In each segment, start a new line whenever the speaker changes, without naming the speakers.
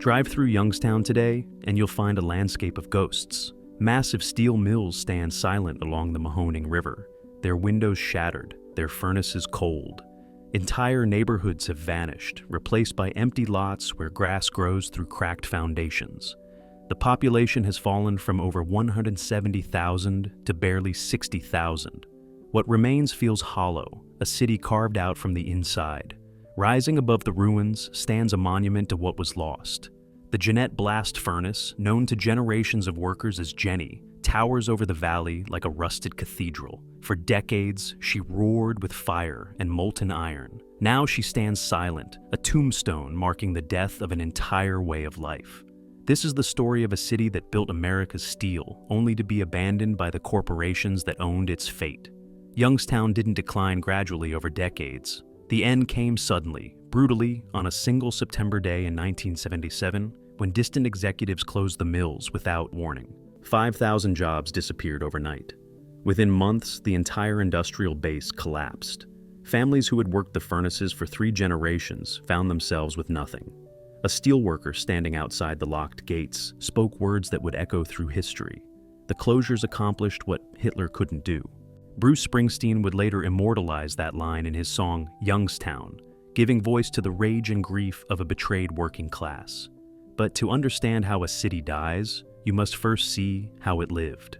Drive through Youngstown today, and you'll find a landscape of ghosts. Massive steel mills stand silent along the Mahoning River, their windows shattered, their furnaces cold. Entire neighborhoods have vanished, replaced by empty lots where grass grows through cracked foundations. The population has fallen from over 170,000 to barely 60,000. What remains feels hollow, a city carved out from the inside. Rising above the ruins stands a monument to what was lost. The Jeanette blast furnace, known to generations of workers as Jenny, towers over the valley like a rusted cathedral. For decades, she roared with fire and molten iron. Now she stands silent, a tombstone marking the death of an entire way of life. This is the story of a city that built America's steel, only to be abandoned by the corporations that owned its fate. Youngstown didn't decline gradually over decades. The end came suddenly, brutally, on a single September day in 1977, when distant executives closed the mills without warning. 5,000 jobs disappeared overnight. Within months, the entire industrial base collapsed. Families who had worked the furnaces for 3 generations found themselves with nothing. A steelworker standing outside the locked gates spoke words that would echo through history. The closures accomplished what Hitler couldn't do. Bruce Springsteen would later immortalize that line in his song Youngstown, giving voice to the rage and grief of a betrayed working class. But to understand how a city dies, you must first see how it lived.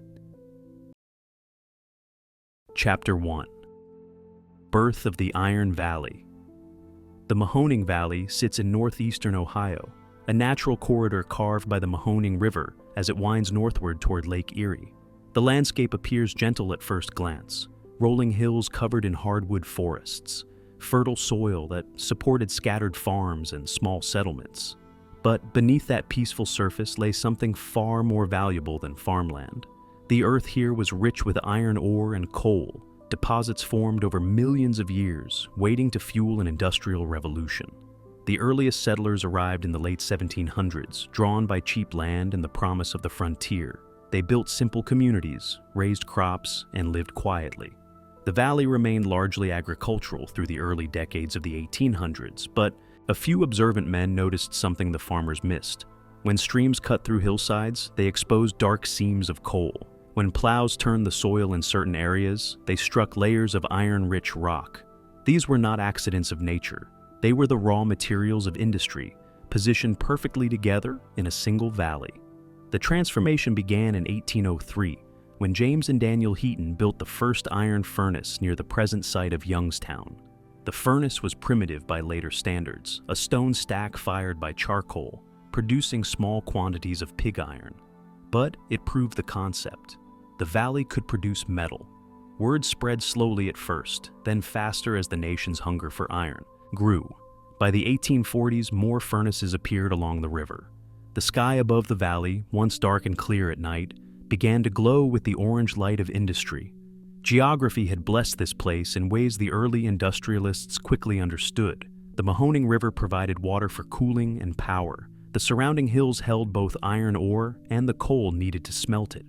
Chapter 1. Birth of the Iron Valley. The Mahoning Valley sits in northeastern Ohio, a natural corridor carved by the Mahoning River as it winds northward toward Lake Erie. The landscape appears gentle at first glance, rolling hills covered in hardwood forests, fertile soil that supported scattered farms and small settlements. But beneath that peaceful surface lay something far more valuable than farmland. The earth here was rich with iron ore and coal, deposits formed over millions of years, waiting to fuel an industrial revolution. The earliest settlers arrived in the late 1700s, drawn by cheap land and the promise of the frontier. They built simple communities, raised crops, and lived quietly. The valley remained largely agricultural through the early decades of the 1800s, but a few observant men noticed something the farmers missed. When streams cut through hillsides, they exposed dark seams of coal. When plows turned the soil in certain areas, they struck layers of iron-rich rock. These were not accidents of nature. They were the raw materials of industry, positioned perfectly together in a single valley. The transformation began in 1803, when James and Daniel Heaton built the first iron furnace near the present site of Youngstown. The furnace was primitive by later standards, a stone stack fired by charcoal, producing small quantities of pig iron. But it proved the concept. The valley could produce metal. Word spread slowly at first, then faster as the nation's hunger for iron grew. By the 1840s, more furnaces appeared along the river. The sky above the valley, once dark and clear at night, began to glow with the orange light of industry. Geography had blessed this place in ways the early industrialists quickly understood. The Mahoning River provided water for cooling and power. The surrounding hills held both iron ore and the coal needed to smelt it.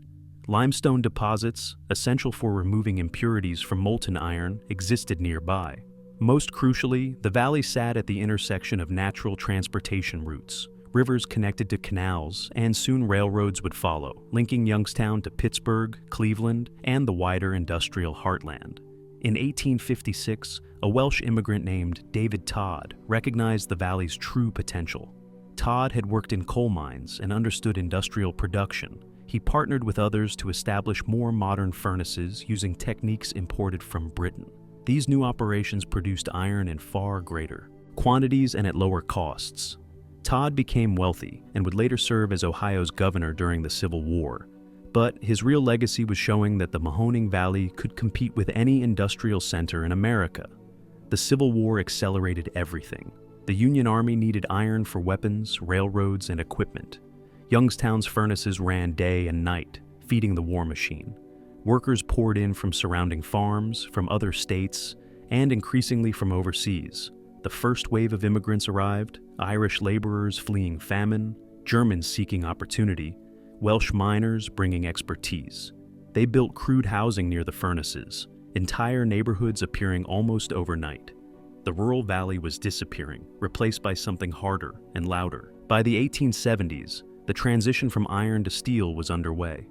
Limestone deposits, essential for removing impurities from molten iron, existed nearby. Most crucially, the valley sat at the intersection of natural transportation routes. Rivers connected to canals, and soon railroads would follow, linking Youngstown to Pittsburgh, Cleveland, and the wider industrial heartland. In 1856, a Welsh immigrant named David Todd recognized the valley's true potential. Todd had worked in coal mines and understood industrial production. He partnered with others to establish more modern furnaces using techniques imported from Britain. These new operations produced iron in far greater quantities and at lower costs. Todd became wealthy and would later serve as Ohio's governor during the Civil War. But his real legacy was showing that the Mahoning Valley could compete with any industrial center in America. The Civil War accelerated everything. The Union Army needed iron for weapons, railroads, and equipment. Youngstown's furnaces ran day and night, feeding the war machine. Workers poured in from surrounding farms, from other states, and increasingly from overseas. The first wave of immigrants arrived, Irish laborers fleeing famine, Germans seeking opportunity, Welsh miners bringing expertise. They built crude housing near the furnaces, entire neighborhoods appearing almost overnight. The rural valley was disappearing, replaced by something harder and louder. By the 1870s, the transition from iron to steel was underway.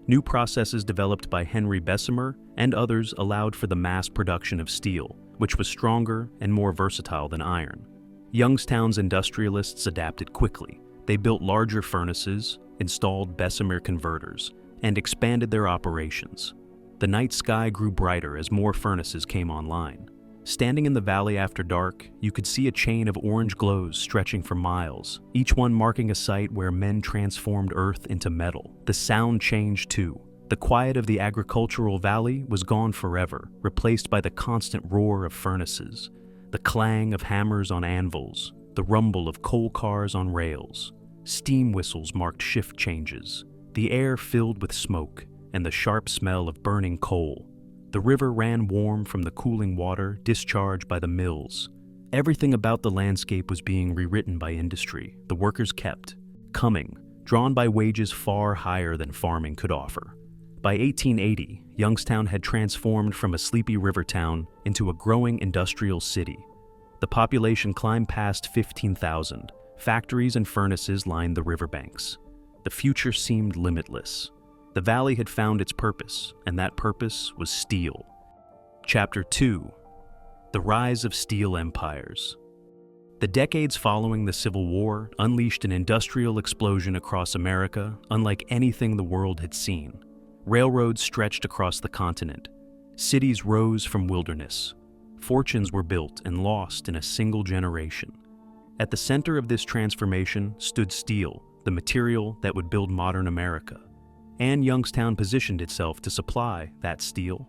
New processes developed by Henry Bessemer and others allowed for the mass production of steel, which was stronger and more versatile than iron. Youngstown's industrialists adapted quickly. They built larger furnaces, installed Bessemer converters, and expanded their operations. The night sky grew brighter as more furnaces came online. Standing in the valley after dark, you could see a chain of orange glows stretching for miles, each one marking a site where men transformed earth into metal. The sound changed too. The quiet of the agricultural valley was gone forever, replaced by the constant roar of furnaces, the clang of hammers on anvils, the rumble of coal cars on rails. Steam whistles marked shift changes. The air filled with smoke and the sharp smell of burning coal. The river ran warm from the cooling water discharged by the mills. Everything about the landscape was being rewritten by industry. The workers kept coming, drawn by wages far higher than farming could offer. By 1880, Youngstown had transformed from a sleepy river town into a growing industrial city. The population climbed past 15,000. Factories and furnaces lined the riverbanks. The future seemed limitless. The valley had found its purpose, and that purpose was steel. Chapter 2: The Rise of Steel Empires. The decades following the Civil War unleashed an industrial explosion across America unlike anything the world had seen. Railroads stretched across the continent. Cities rose from wilderness. Fortunes were built and lost in a single generation. At the center of this transformation stood steel, the material that would build modern America. And Youngstown positioned itself to supply that steel.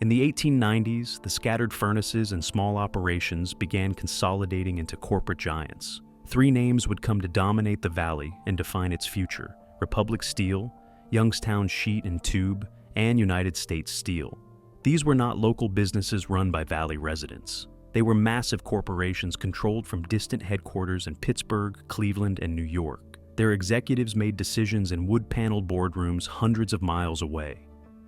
In the 1890s, the scattered furnaces and small operations began consolidating into corporate giants. Three names would come to dominate the valley and define its future: Republic Steel, Youngstown Sheet and Tube, and United States Steel. These were not local businesses run by valley residents. They were massive corporations controlled from distant headquarters in Pittsburgh, Cleveland, and New York. Their executives made decisions in wood-paneled boardrooms hundreds of miles away.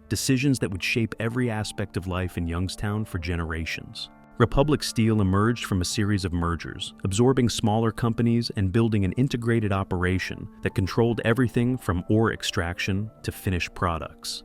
Decisions that would shape every aspect of life in Youngstown for generations. Republic Steel emerged from a series of mergers, absorbing smaller companies and building an integrated operation that controlled everything from ore extraction to finished products.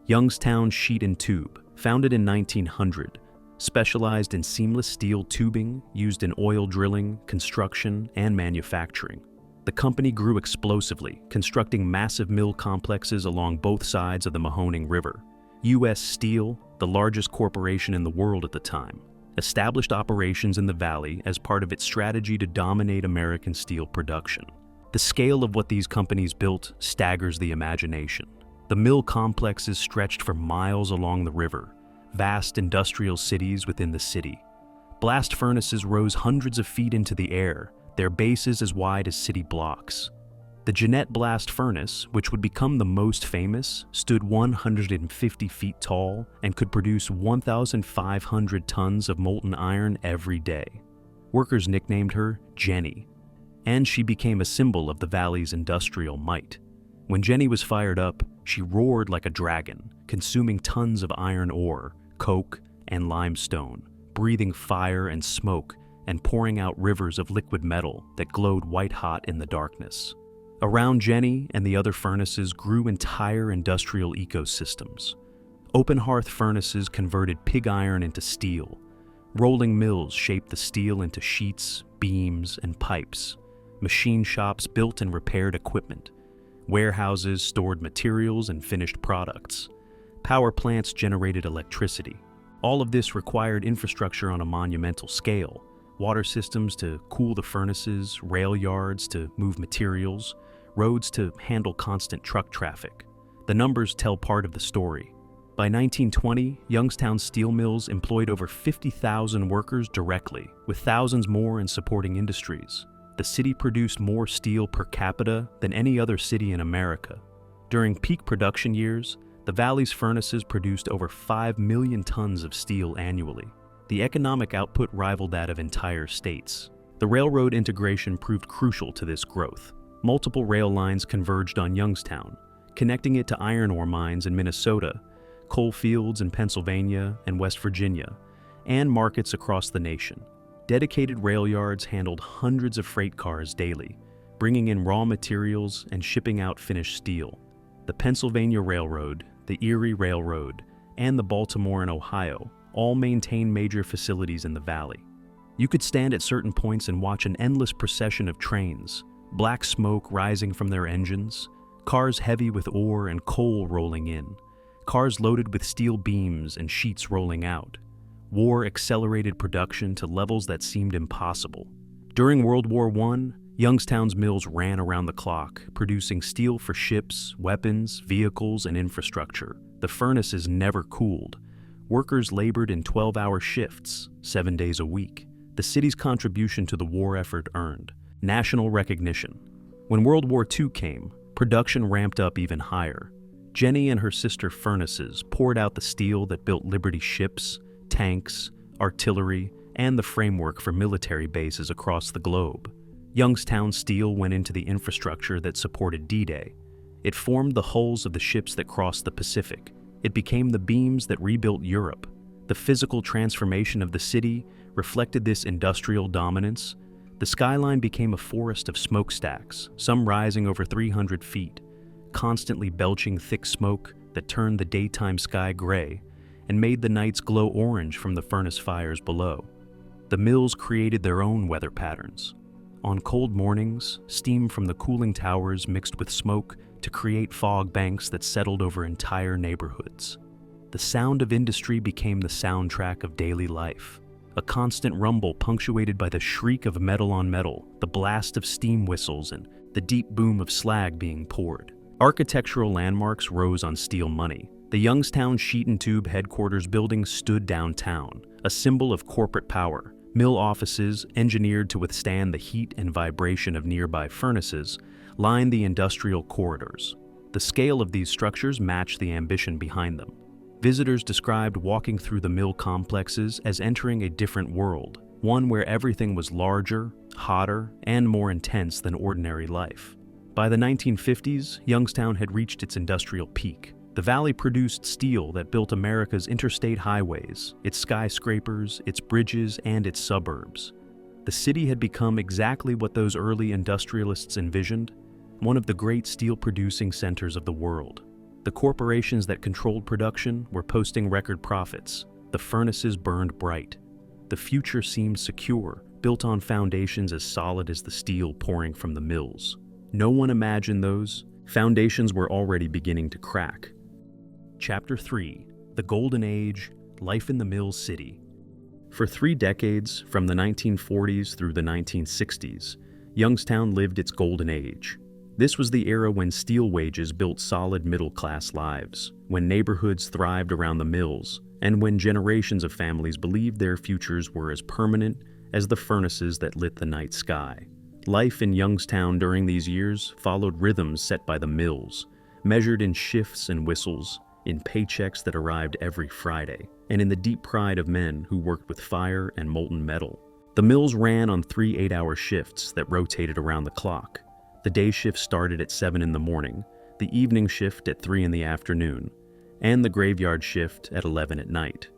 Youngstown Sheet and Tube, founded in 1900, specialized in seamless steel tubing used in oil drilling, construction, and manufacturing. The company grew explosively, constructing massive mill complexes along both sides of the Mahoning River. U.S. Steel, the largest corporation in the world at the time, established operations in the valley as part of its strategy to dominate American steel production. The scale of what these companies built staggers the imagination. The mill complexes stretched for miles along the river, vast industrial cities within the city. Blast furnaces rose hundreds of feet into the air, their bases as wide as city blocks. The Jeannette blast furnace, which would become the most famous, stood 150 feet tall and could produce 1,500 tons of molten iron every day. Workers nicknamed her Jenny, and she became a symbol of the valley's industrial might. When Jenny was fired up, she roared like a dragon, consuming tons of iron ore, coke, and limestone, breathing fire and smoke and pouring out rivers of liquid metal that glowed white-hot in the darkness. Around Jenny and the other furnaces grew entire industrial ecosystems. Open hearth furnaces converted pig iron into steel. Rolling mills shaped the steel into sheets, beams, and pipes. Machine shops built and repaired equipment. Warehouses stored materials and finished products. Power plants generated electricity. All of this required infrastructure on a monumental scale. Water systems to cool the furnaces, rail yards to move materials, roads to handle constant truck traffic. The numbers tell part of the story. By 1920, Youngstown steel mills employed over 50,000 workers directly, with thousands more in supporting industries. The city produced more steel per capita than any other city in America. During peak production years, the valley's furnaces produced over 5 million tons of steel annually. The economic output rivaled that of entire states. The railroad integration proved crucial to this growth. Multiple rail lines converged on Youngstown, connecting it to iron ore mines in Minnesota, coal fields in Pennsylvania and West Virginia, and markets across the nation. Dedicated rail yards handled hundreds of freight cars daily, bringing in raw materials and shipping out finished steel. The Pennsylvania Railroad, the Erie Railroad, and the Baltimore and Ohio all maintain major facilities in the valley. You could stand at certain points and watch an endless procession of trains, black smoke rising from their engines, cars heavy with ore and coal rolling in, cars loaded with steel beams and sheets rolling out. War accelerated production to levels that seemed impossible. During World War I, Youngstown's mills ran around the clock, producing steel for ships, weapons, vehicles, and infrastructure. The furnaces never cooled. Workers labored in 12-hour shifts, 7 days a week. The city's contribution to the war effort earned national recognition. When World War II came, production ramped up even higher. Jenny and her sister furnaces poured out the steel that built Liberty ships, tanks, artillery, and the framework for military bases across the globe. Youngstown steel went into the infrastructure that supported D-Day. It formed the hulls of the ships that crossed the Pacific. It became the beams that rebuilt Europe. The physical transformation of the city reflected this industrial dominance. The skyline became a forest of smokestacks, some rising over 300 feet, constantly belching thick smoke that turned the daytime sky gray and made the nights glow orange from the furnace fires below. The mills created their own weather patterns. On cold mornings, steam from the cooling towers mixed with smoke to create fog banks that settled over entire neighborhoods. The sound of industry became the soundtrack of daily life, a constant rumble punctuated by the shriek of metal on metal, the blast of steam whistles, and the deep boom of slag being poured. Architectural landmarks rose on steel money. The Youngstown Sheet and Tube headquarters building stood downtown, a symbol of corporate power. Mill offices, engineered to withstand the heat and vibration of nearby furnaces, lined the industrial corridors. The scale of these structures matched the ambition behind them. Visitors described walking through the mill complexes as entering a different world, one where everything was larger, hotter, and more intense than ordinary life. By the 1950s, Youngstown had reached its industrial peak. The valley produced steel that built America's interstate highways, its skyscrapers, its bridges, and its suburbs. The city had become exactly what those early industrialists envisioned, one of the great steel-producing centers of the world. The corporations that controlled production were posting record profits. The furnaces burned bright. The future seemed secure, built on foundations as solid as the steel pouring from the mills. No one imagined those foundations were already beginning to crack. Chapter 3: The Golden Age, Life in the Mill City. For 3 decades, from the 1940s through the 1960s, Youngstown lived its golden age. This was the era when steel wages built solid middle-class lives, when neighborhoods thrived around the mills, and when generations of families believed their futures were as permanent as the furnaces that lit the night sky. Life in Youngstown during these years followed rhythms set by the mills, measured in shifts and whistles, in paychecks that arrived every Friday, and in the deep pride of men who worked with fire and molten metal. The mills ran on 3 8-hour shifts that rotated around the clock. The day shift started at 7 in the morning, the evening shift at 3 in the afternoon, and the graveyard shift at 11 at night.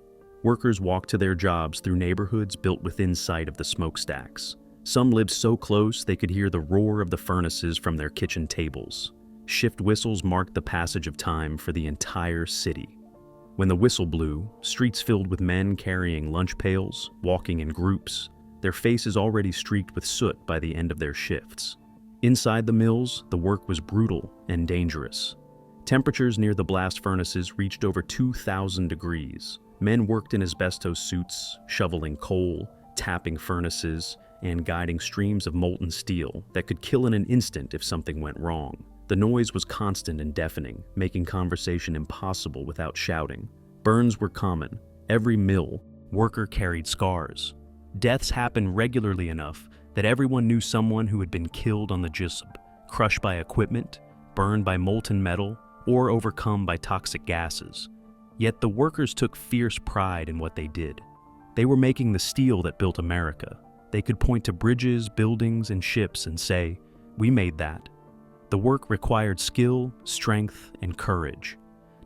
Workers walked to their jobs through neighborhoods built within sight of the smokestacks. Some lived so close they could hear the roar of the furnaces from their kitchen tables. Shift whistles marked the passage of time for the entire city. When the whistle blew, streets filled with men carrying lunch pails, walking in groups, their faces already streaked with soot by the end of their shifts. Inside the mills, the work was brutal and dangerous. Temperatures near the blast furnaces reached over 2,000 degrees. Men worked in asbestos suits, shoveling coal, tapping furnaces, and guiding streams of molten steel that could kill in an instant if something went wrong. The noise was constant and deafening, making conversation impossible without shouting. Burns were common. Every mill worker carried scars. Deaths happened regularly enough that everyone knew someone who had been killed on the job, crushed by equipment, burned by molten metal, or overcome by toxic gases. Yet the workers took fierce pride in what they did. They were making the steel that built America. They could point to bridges, buildings, and ships and say, "We made that." The work required skill, strength, and courage.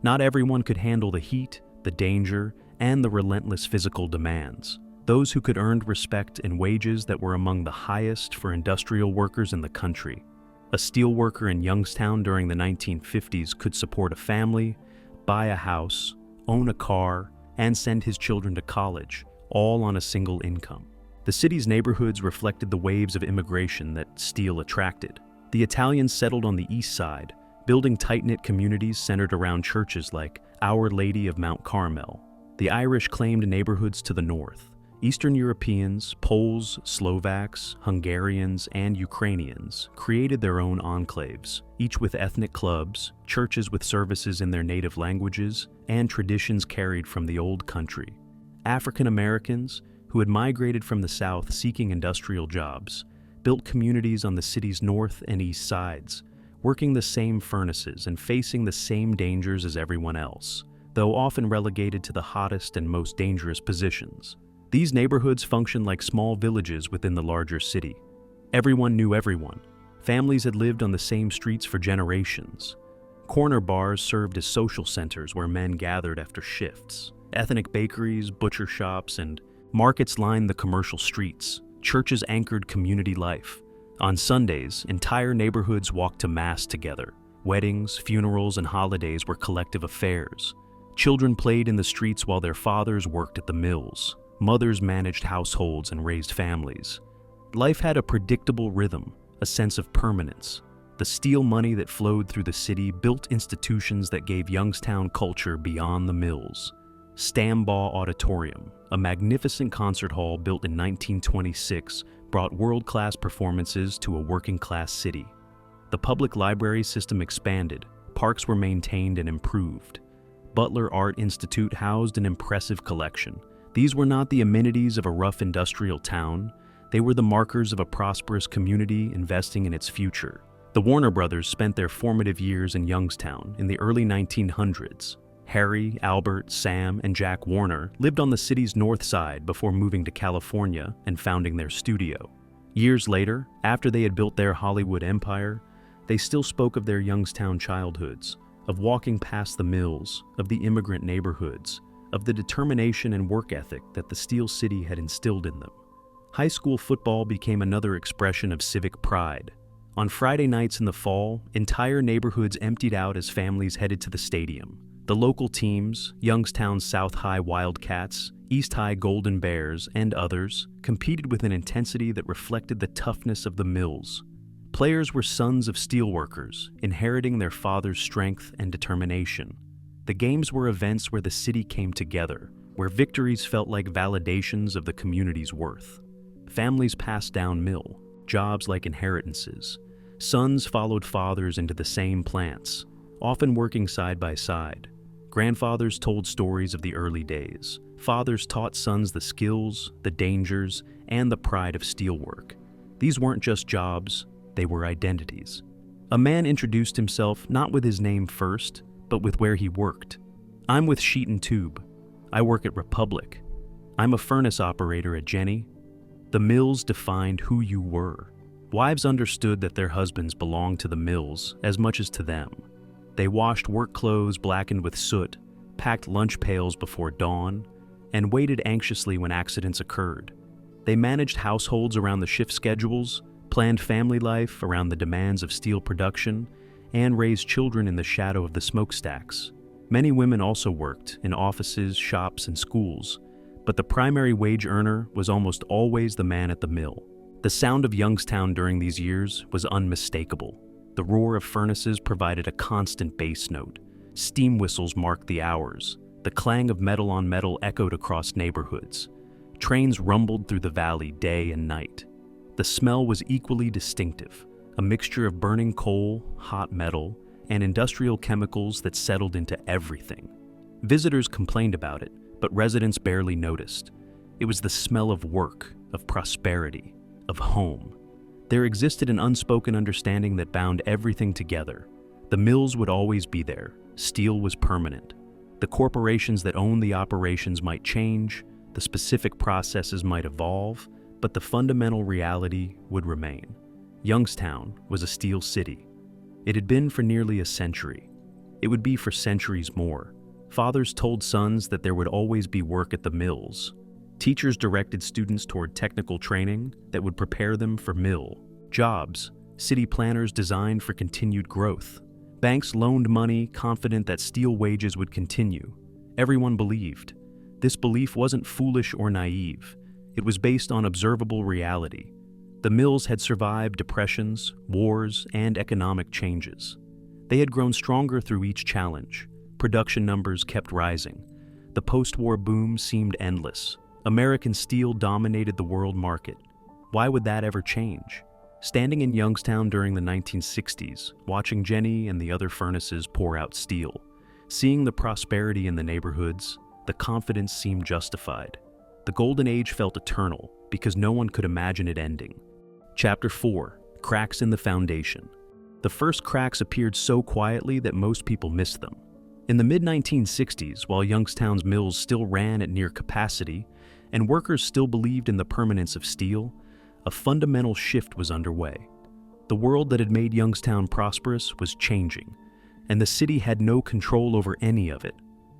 Not everyone could handle the heat, the danger, and the relentless physical demands. those who could earn respect and wages that were among the highest for industrial workers in the country. A steel worker in Youngstown during the 1950s could support a family, buy a house, own a car, and send his children to college, all on a single income. The city's neighborhoods reflected the waves of immigration that steel attracted. The Italians settled on the east side, building tight-knit communities centered around churches like Our Lady of Mount Carmel. The Irish claimed neighborhoods to the north. Eastern Europeans, Poles, Slovaks, Hungarians, and Ukrainians created their own enclaves, each with ethnic clubs, churches with services in their native languages, and traditions carried from the old country. African Americans, who had migrated from the south seeking industrial jobs, built communities on the city's north and east sides, working the same furnaces and facing the same dangers as everyone else, though often relegated to the hottest and most dangerous positions. These neighborhoods functioned like small villages within the larger city. Everyone knew everyone. Families had lived on the same streets for generations. Corner bars served as social centers where men gathered after shifts. Ethnic bakeries, butcher shops, and markets lined the commercial streets. Churches anchored community life. On Sundays, entire neighborhoods walked to Mass together. Weddings, funerals, and holidays were collective affairs. Children played in the streets while their fathers worked at the mills. Mothers managed households and raised families. Life had a predictable rhythm, a sense of permanence. The steel money that flowed through the city built institutions that gave Youngstown culture beyond the mills. Stambaugh Auditorium, a magnificent concert hall built in 1926, brought world-class performances to a working-class city. The public library system expanded, parks were maintained and improved. Butler Art Institute housed an impressive collection. These were not the amenities of a rough industrial town, they were the markers of a prosperous community investing in its future. The Warner brothers spent their formative years in Youngstown in the early 1900s. Harry, Albert, Sam, and Jack Warner lived on the city's north side before moving to California and founding their studio. Years later, after they had built their Hollywood empire, they still spoke of their Youngstown childhoods, of walking past the mills, of the immigrant neighborhoods, of the determination and work ethic that the Steel City had instilled in them. High school football became another expression of civic pride. On Friday nights in the fall, entire neighborhoods emptied out as families headed to the stadium. The local teams, Youngstown's South High Wildcats, East High Golden Bears, and others, competed with an intensity that reflected the toughness of the mills. Players were sons of steelworkers, inheriting their father's strength and determination. The games were events where the city came together, where victories felt like validations of the community's worth. Families passed down mill, jobs like inheritances. Sons followed fathers into the same plants, often working side by side. Grandfathers told stories of the early days. Fathers taught sons the skills, the dangers, and the pride of steelwork. These weren't just jobs, they were identities. A man introduced himself not with his name first, but with where he worked. I'm with Sheet and Tube. I work at Republic. I'm a furnace operator at Jenny. The mills defined who you were. Wives understood that their husbands belonged to the mills as much as to them. They washed work clothes blackened with soot, packed lunch pails before dawn, and waited anxiously when accidents occurred. They managed households around the shift schedules, planned family life around the demands of steel production, and raised children in the shadow of the smokestacks. Many women also worked in offices, shops, and schools, but the primary wage earner was almost always the man at the mill. The sound of Youngstown during these years was unmistakable. The roar of furnaces provided a constant bass note. Steam whistles marked the hours. The clang of metal on metal echoed across neighborhoods. Trains rumbled through the valley day and night. The smell was equally distinctive, a mixture of burning coal, hot metal, and industrial chemicals that settled into everything. Visitors complained about it, but residents barely noticed. It was the smell of work, of prosperity, of home. There existed an unspoken understanding that bound everything together. The mills would always be there. Steel was permanent. The corporations that owned the operations might change, the specific processes might evolve, but the fundamental reality would remain. Youngstown was a steel city. It had been for nearly a century. It would be for centuries more. Fathers told sons that there would always be work at the mills. Teachers directed students toward technical training that would prepare them for mill jobs. City planners designed for continued growth. Banks loaned money, confident that steel wages would continue. Everyone believed. This belief wasn't foolish or naive. It was based on observable reality. The mills had survived depressions, wars, and economic changes. They had grown stronger through each challenge. Production numbers kept rising. The post-war boom seemed endless. American steel dominated the world market. Why would that ever change? Standing in Youngstown during the 1960s, watching Jenny and the other furnaces pour out steel, seeing the prosperity in the neighborhoods, the confidence seemed justified. The golden age felt eternal because no one could imagine it ending. Chapter 4: Cracks in the Foundation. The first cracks appeared so quietly that most people missed them. In the mid-1960s, while Youngstown's mills still ran at near capacity and workers still believed in the permanence of steel, a fundamental shift was underway. The world that had made Youngstown prosperous was changing, and the city had no control over any of it.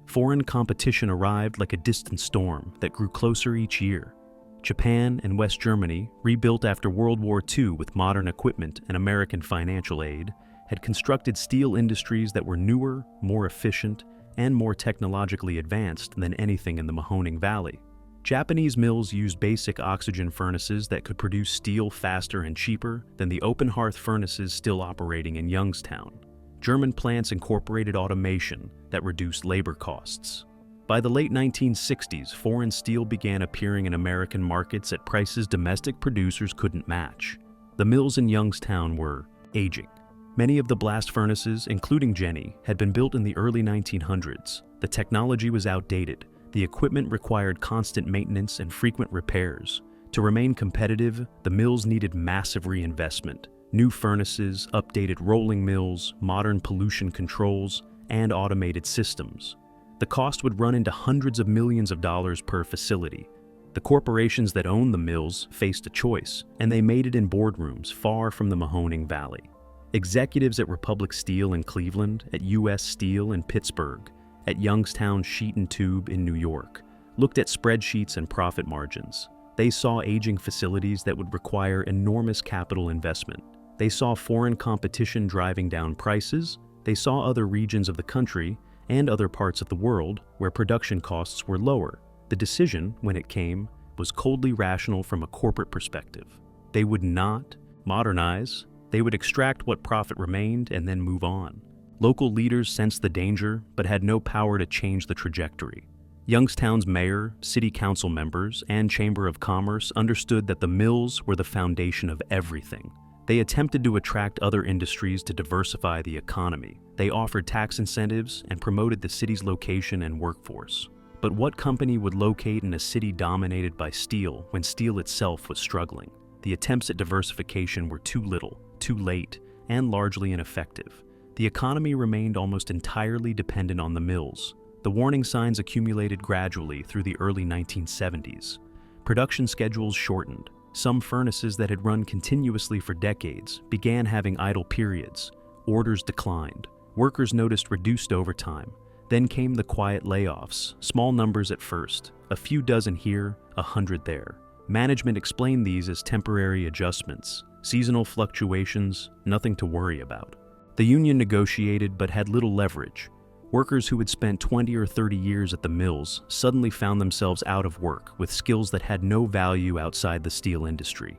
Foreign competition arrived like a distant storm that grew closer each year. Japan and West Germany, rebuilt after World War II with modern equipment and American financial aid, had constructed steel industries that were newer, more efficient, and more technologically advanced than anything in the Mahoning Valley. Japanese mills used basic oxygen furnaces that could produce steel faster and cheaper than the open hearth furnaces still operating in Youngstown. German plants incorporated automation that reduced labor costs. By the late 1960s, foreign steel began appearing in American markets at prices domestic producers couldn't match. The mills in Youngstown were aging. Many of the blast furnaces, including Jenny, had been built in the early 1900s. The technology was outdated. The equipment required constant maintenance and frequent repairs. To remain competitive, the mills needed massive reinvestment. New furnaces, updated rolling mills, modern pollution controls, and automated systems. The cost would run into hundreds of millions of dollars per facility. The corporations that owned the mills faced a choice, and they made it in boardrooms far from the Mahoning Valley. Executives at Republic Steel in Cleveland, at U.S. Steel in Pittsburgh, at Youngstown Sheet and Tube in New York, looked at spreadsheets and profit margins. They saw aging facilities that would require enormous capital investment. They saw foreign competition driving down prices. They saw other regions of the country and other parts of the world where production costs were lower. The decision, when it came, was coldly rational from a corporate perspective. They would not modernize. They would extract what profit remained and then move on. Local leaders sensed the danger, but had no power to change the trajectory. Youngstown's mayor, city council members, and Chamber of Commerce understood that the mills were the foundation of everything. They attempted to attract other industries to diversify the economy. They offered tax incentives and promoted the city's location and workforce. But what company would locate in a city dominated by steel when steel itself was struggling? The attempts at diversification were too little, too late, and largely ineffective. The economy remained almost entirely dependent on the mills. The warning signs accumulated gradually through the early 1970s. Production schedules shortened. Some furnaces that had run continuously for decades began having idle periods. Orders declined. Workers noticed reduced overtime. Then came the quiet layoffs, small numbers at first, a few dozen here, 100 there. Management explained these as temporary adjustments, seasonal fluctuations, nothing to worry about. The union negotiated but had little leverage. Workers who had spent 20 or 30 years at the mills suddenly found themselves out of work with skills that had no value outside the steel industry.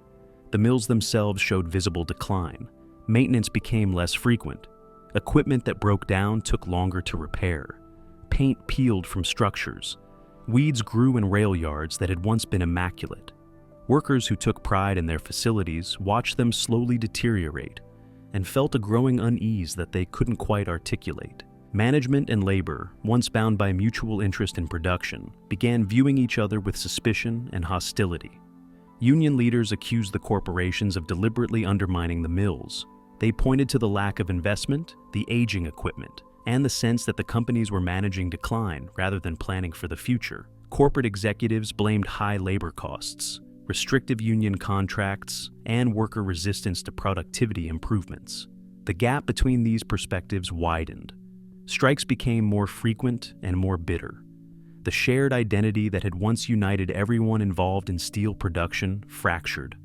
The mills themselves showed visible decline. Maintenance became less frequent. Equipment that broke down took longer to repair. Paint peeled from structures. Weeds grew in rail yards that had once been immaculate. Workers who took pride in their facilities watched them slowly deteriorate and felt a growing unease that they couldn't quite articulate. Management and labor, once bound by mutual interest in production, began viewing each other with suspicion and hostility. Union leaders accused the corporations of deliberately undermining the mills. They pointed to the lack of investment, the aging equipment, and the sense that the companies were managing decline rather than planning for the future. Corporate executives blamed high labor costs, restrictive union contracts, and worker resistance to productivity improvements. The gap between these perspectives widened. Strikes became more frequent and more bitter. The shared identity that had once united everyone involved in steel production fractured.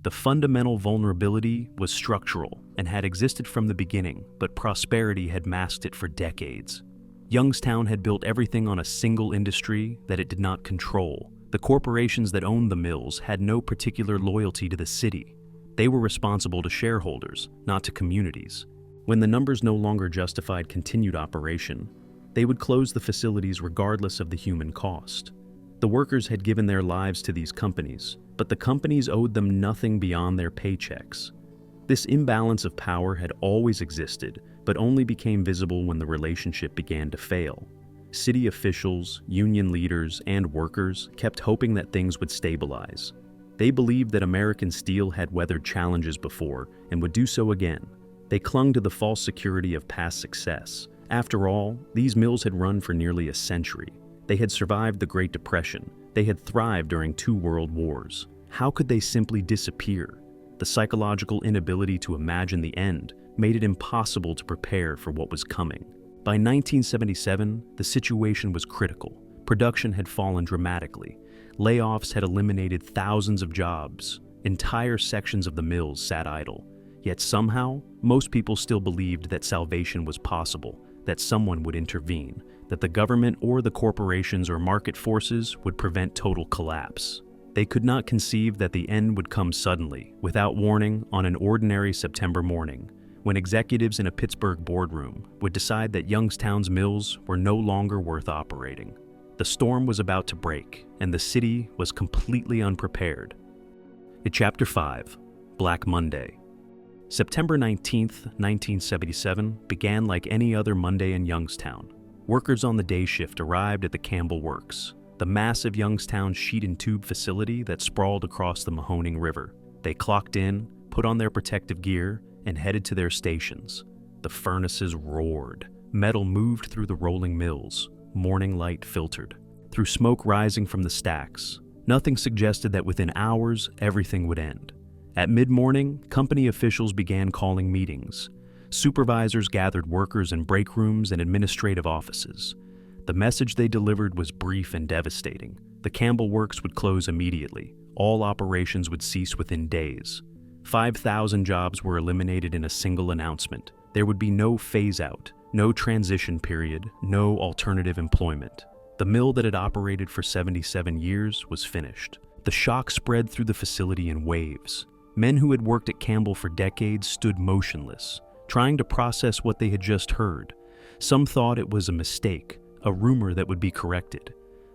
The fundamental vulnerability was structural and had existed from the beginning, but prosperity had masked it for decades. Youngstown had built everything on a single industry that it did not control. The corporations that owned the mills had no particular loyalty to the city. They were responsible to shareholders, not to communities. When the numbers no longer justified continued operation, they would close the facilities regardless of the human cost. The workers had given their lives to these companies, but the companies owed them nothing beyond their paychecks. This imbalance of power had always existed, but only became visible when the relationship began to fail. City officials, union leaders, and workers kept hoping that things would stabilize. They believed that American steel had weathered challenges before and would do so again. They clung to the false security of past success. After all, these mills had run for nearly a century. They had survived the Great Depression. They had thrived during 2 world wars. How could they simply disappear? The psychological inability to imagine the end made it impossible to prepare for what was coming. By 1977, the situation was critical. Production had fallen dramatically. Layoffs had eliminated thousands of jobs. Entire sections of the mills sat idle. Yet somehow, most people still believed that salvation was possible, that someone would intervene, that the government or the corporations or market forces would prevent total collapse. They could not conceive that the end would come suddenly, without warning, on an ordinary September morning, when executives in a Pittsburgh boardroom would decide that Youngstown's mills were no longer worth operating. The storm was about to break, and the city was completely unprepared. In Chapter 5, Black Monday. September 19th, 1977 began like any other Monday in Youngstown. Workers on the day shift arrived at the Campbell Works, the massive Youngstown sheet and tube facility that sprawled across the Mahoning River. They clocked in, put on their protective gear, and headed to their stations. The furnaces roared. Metal moved through the rolling mills. Morning light filtered. Through smoke rising from the stacks, nothing suggested that within hours everything would end. At mid-morning, company officials began calling meetings. Supervisors gathered workers in break rooms and administrative offices. The message they delivered was brief and devastating. The Campbell Works would close immediately. All operations would cease within days. 5,000 jobs were eliminated in a single announcement. There would be no phase-out, no transition period, no alternative employment. The mill that had operated for 77 years was finished. The shock spread through the facility in waves. Men who had worked at Campbell for decades stood motionless, trying to process what they had just heard. Some thought it was a mistake, a rumor that would be corrected.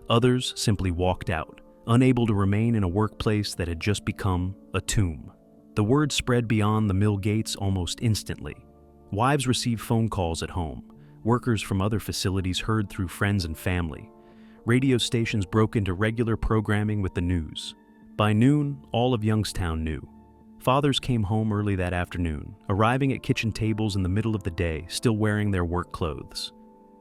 Others simply walked out, unable to remain in a workplace that had just become a tomb. The word spread beyond the mill gates almost instantly. Wives received phone calls at home. Workers from other facilities heard through friends and family. Radio stations broke into regular programming with the news. By noon, all of Youngstown knew. Fathers came home early that afternoon, arriving at kitchen tables in the middle of the day, still wearing their work clothes.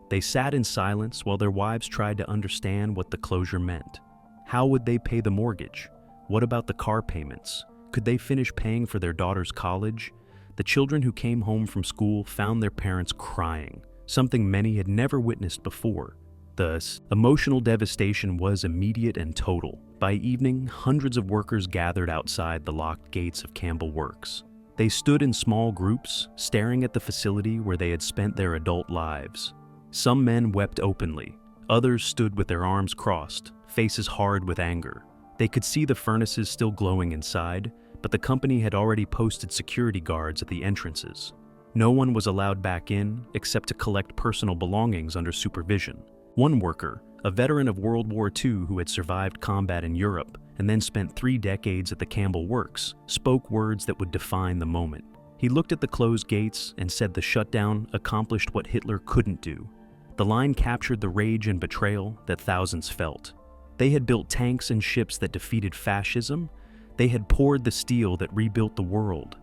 They sat in silence while their wives tried to understand what the closure meant. How would they pay the mortgage? What about the car payments? Could they finish paying for their daughter's college? The children who came home from school found their parents crying, something many had never witnessed before. Thus, emotional devastation was immediate and total. By evening, hundreds of workers gathered outside the locked gates of Campbell Works. They stood in small groups, staring at the facility where they had spent their adult lives. Some men wept openly. Others stood with their arms crossed, faces hard with anger. They could see the furnaces still glowing inside, but the company had already posted security guards at the entrances. No one was allowed back in except to collect personal belongings under supervision. One worker, a veteran of World War II who had survived combat in Europe and then spent 3 decades at the Campbell Works, spoke words that would define the moment. He looked at the closed gates and said the shutdown accomplished what Hitler couldn't do. The line captured the rage and betrayal that thousands felt. They had built tanks and ships that defeated fascism. They had poured the steel that rebuilt the world.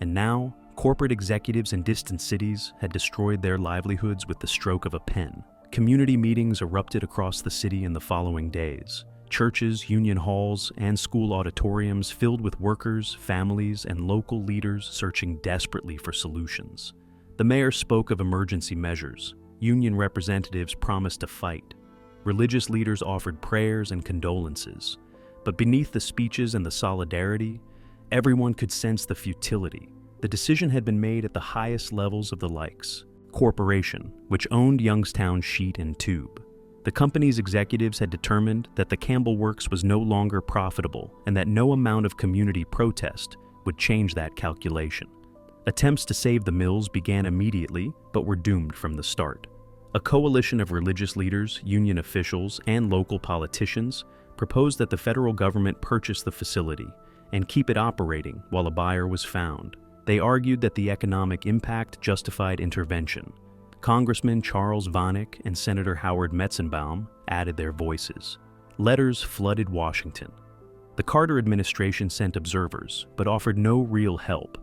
And now, corporate executives in distant cities had destroyed their livelihoods with the stroke of a pen. Community meetings erupted across the city in the following days. Churches, union halls, and school auditoriums filled with workers, families, and local leaders searching desperately for solutions. The mayor spoke of emergency measures. Union representatives promised to fight. Religious leaders offered prayers and condolences. But beneath the speeches and the solidarity, everyone could sense the futility. The decision had been made at the highest levels of the Likes Corporation, which owned Youngstown Sheet and Tube. The company's executives had determined that the Campbell Works was no longer profitable and that no amount of community protest would change that calculation. Attempts to save the mills began immediately, but were doomed from the start. A coalition of religious leaders, union officials, and local politicians proposed that the federal government purchase the facility and keep it operating while a buyer was found. They argued that the economic impact justified intervention. Congressman Charles Vanek and Senator Howard Metzenbaum added their voices. Letters flooded Washington. The Carter administration sent observers, but offered no real help.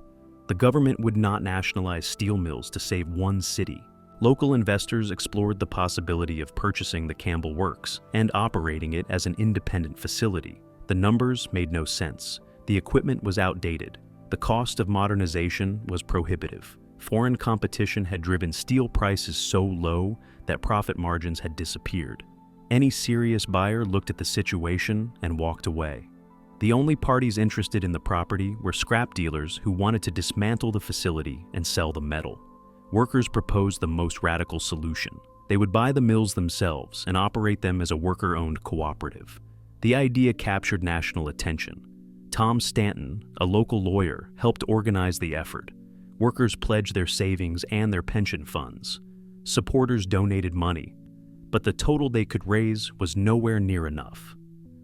The government would not nationalize steel mills to save one city. Local investors explored the possibility of purchasing the Campbell Works and operating it as an independent facility. The numbers made no sense. The equipment was outdated. The cost of modernization was prohibitive. Foreign competition had driven steel prices so low that profit margins had disappeared. Any serious buyer looked at the situation and walked away. The only parties interested in the property were scrap dealers who wanted to dismantle the facility and sell the metal. Workers proposed the most radical solution. They would buy the mills themselves and operate them as a worker-owned cooperative. The idea captured national attention. Tom Stanton, a local lawyer, helped organize the effort. Workers pledged their savings and their pension funds. Supporters donated money, but the total they could raise was nowhere near enough.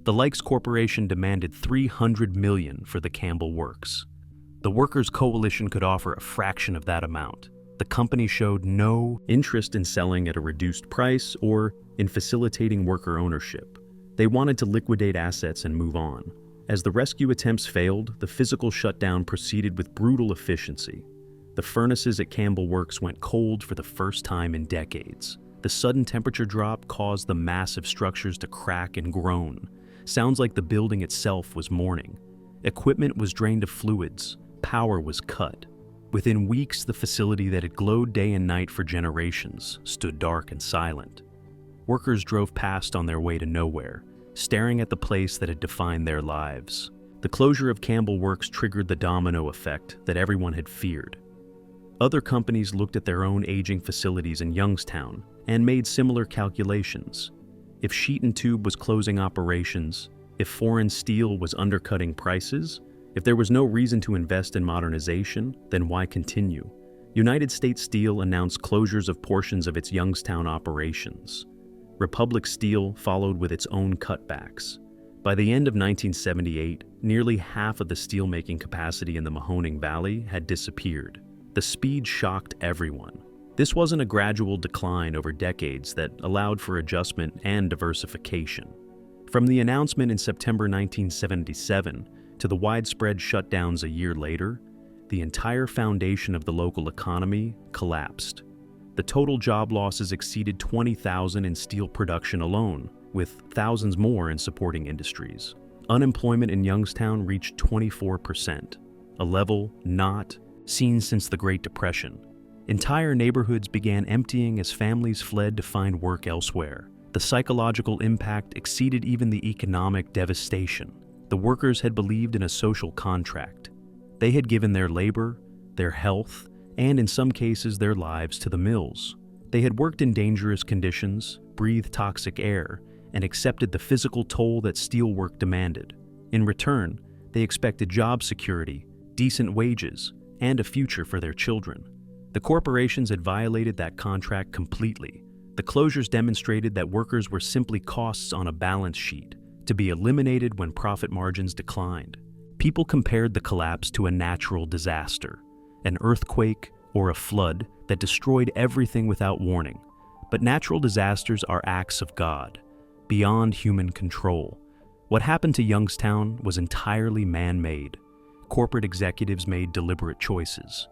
The Likes Corporation demanded $300 million for the Campbell Works. The Workers' Coalition could offer a fraction of that amount. The company showed no interest in selling at a reduced price or in facilitating worker ownership. They wanted to liquidate assets and move on. As the rescue attempts failed, the physical shutdown proceeded with brutal efficiency. The furnaces at Campbell Works went cold for the first time in decades. The sudden temperature drop caused the massive structures to crack and groan. Sounds like the building itself was mourning. Equipment was drained of fluids. Power was cut. Within weeks, the facility that had glowed day and night for generations stood dark and silent. Workers drove past on their way to nowhere, staring at the place that had defined their lives. The closure of Campbell Works triggered the domino effect that everyone had feared. Other companies looked at their own aging facilities in Youngstown and made similar calculations. If Sheet and Tube was closing operations, if foreign steel was undercutting prices, if there was no reason to invest in modernization, then why continue? United States Steel announced closures of portions of its Youngstown operations. Republic Steel followed with its own cutbacks. By the end of 1978, nearly half of the steelmaking capacity in the Mahoning Valley had disappeared. The speed shocked everyone. This wasn't a gradual decline over decades that allowed for adjustment and diversification. From the announcement in September 1977 to the widespread shutdowns a year later, the entire foundation of the local economy collapsed. The total job losses exceeded 20,000 in steel production alone, with thousands more in supporting industries. Unemployment in Youngstown reached 24%, a level not seen since the Great Depression. Entire neighborhoods began emptying as families fled to find work elsewhere. The psychological impact exceeded even the economic devastation. The workers had believed in a social contract. They had given their labor, their health, and in some cases their lives to the mills. They had worked in dangerous conditions, breathed toxic air, and accepted the physical toll that steelwork demanded. In return, they expected job security, decent wages, and a future for their children. The corporations had violated that contract completely. The closures demonstrated that workers were simply costs on a balance sheet, to be eliminated when profit margins declined. People compared the collapse to a natural disaster, an earthquake or a flood that destroyed everything without warning. But natural disasters are acts of God, beyond human control. What happened to Youngstown was entirely man-made. Corporate executives made deliberate choices.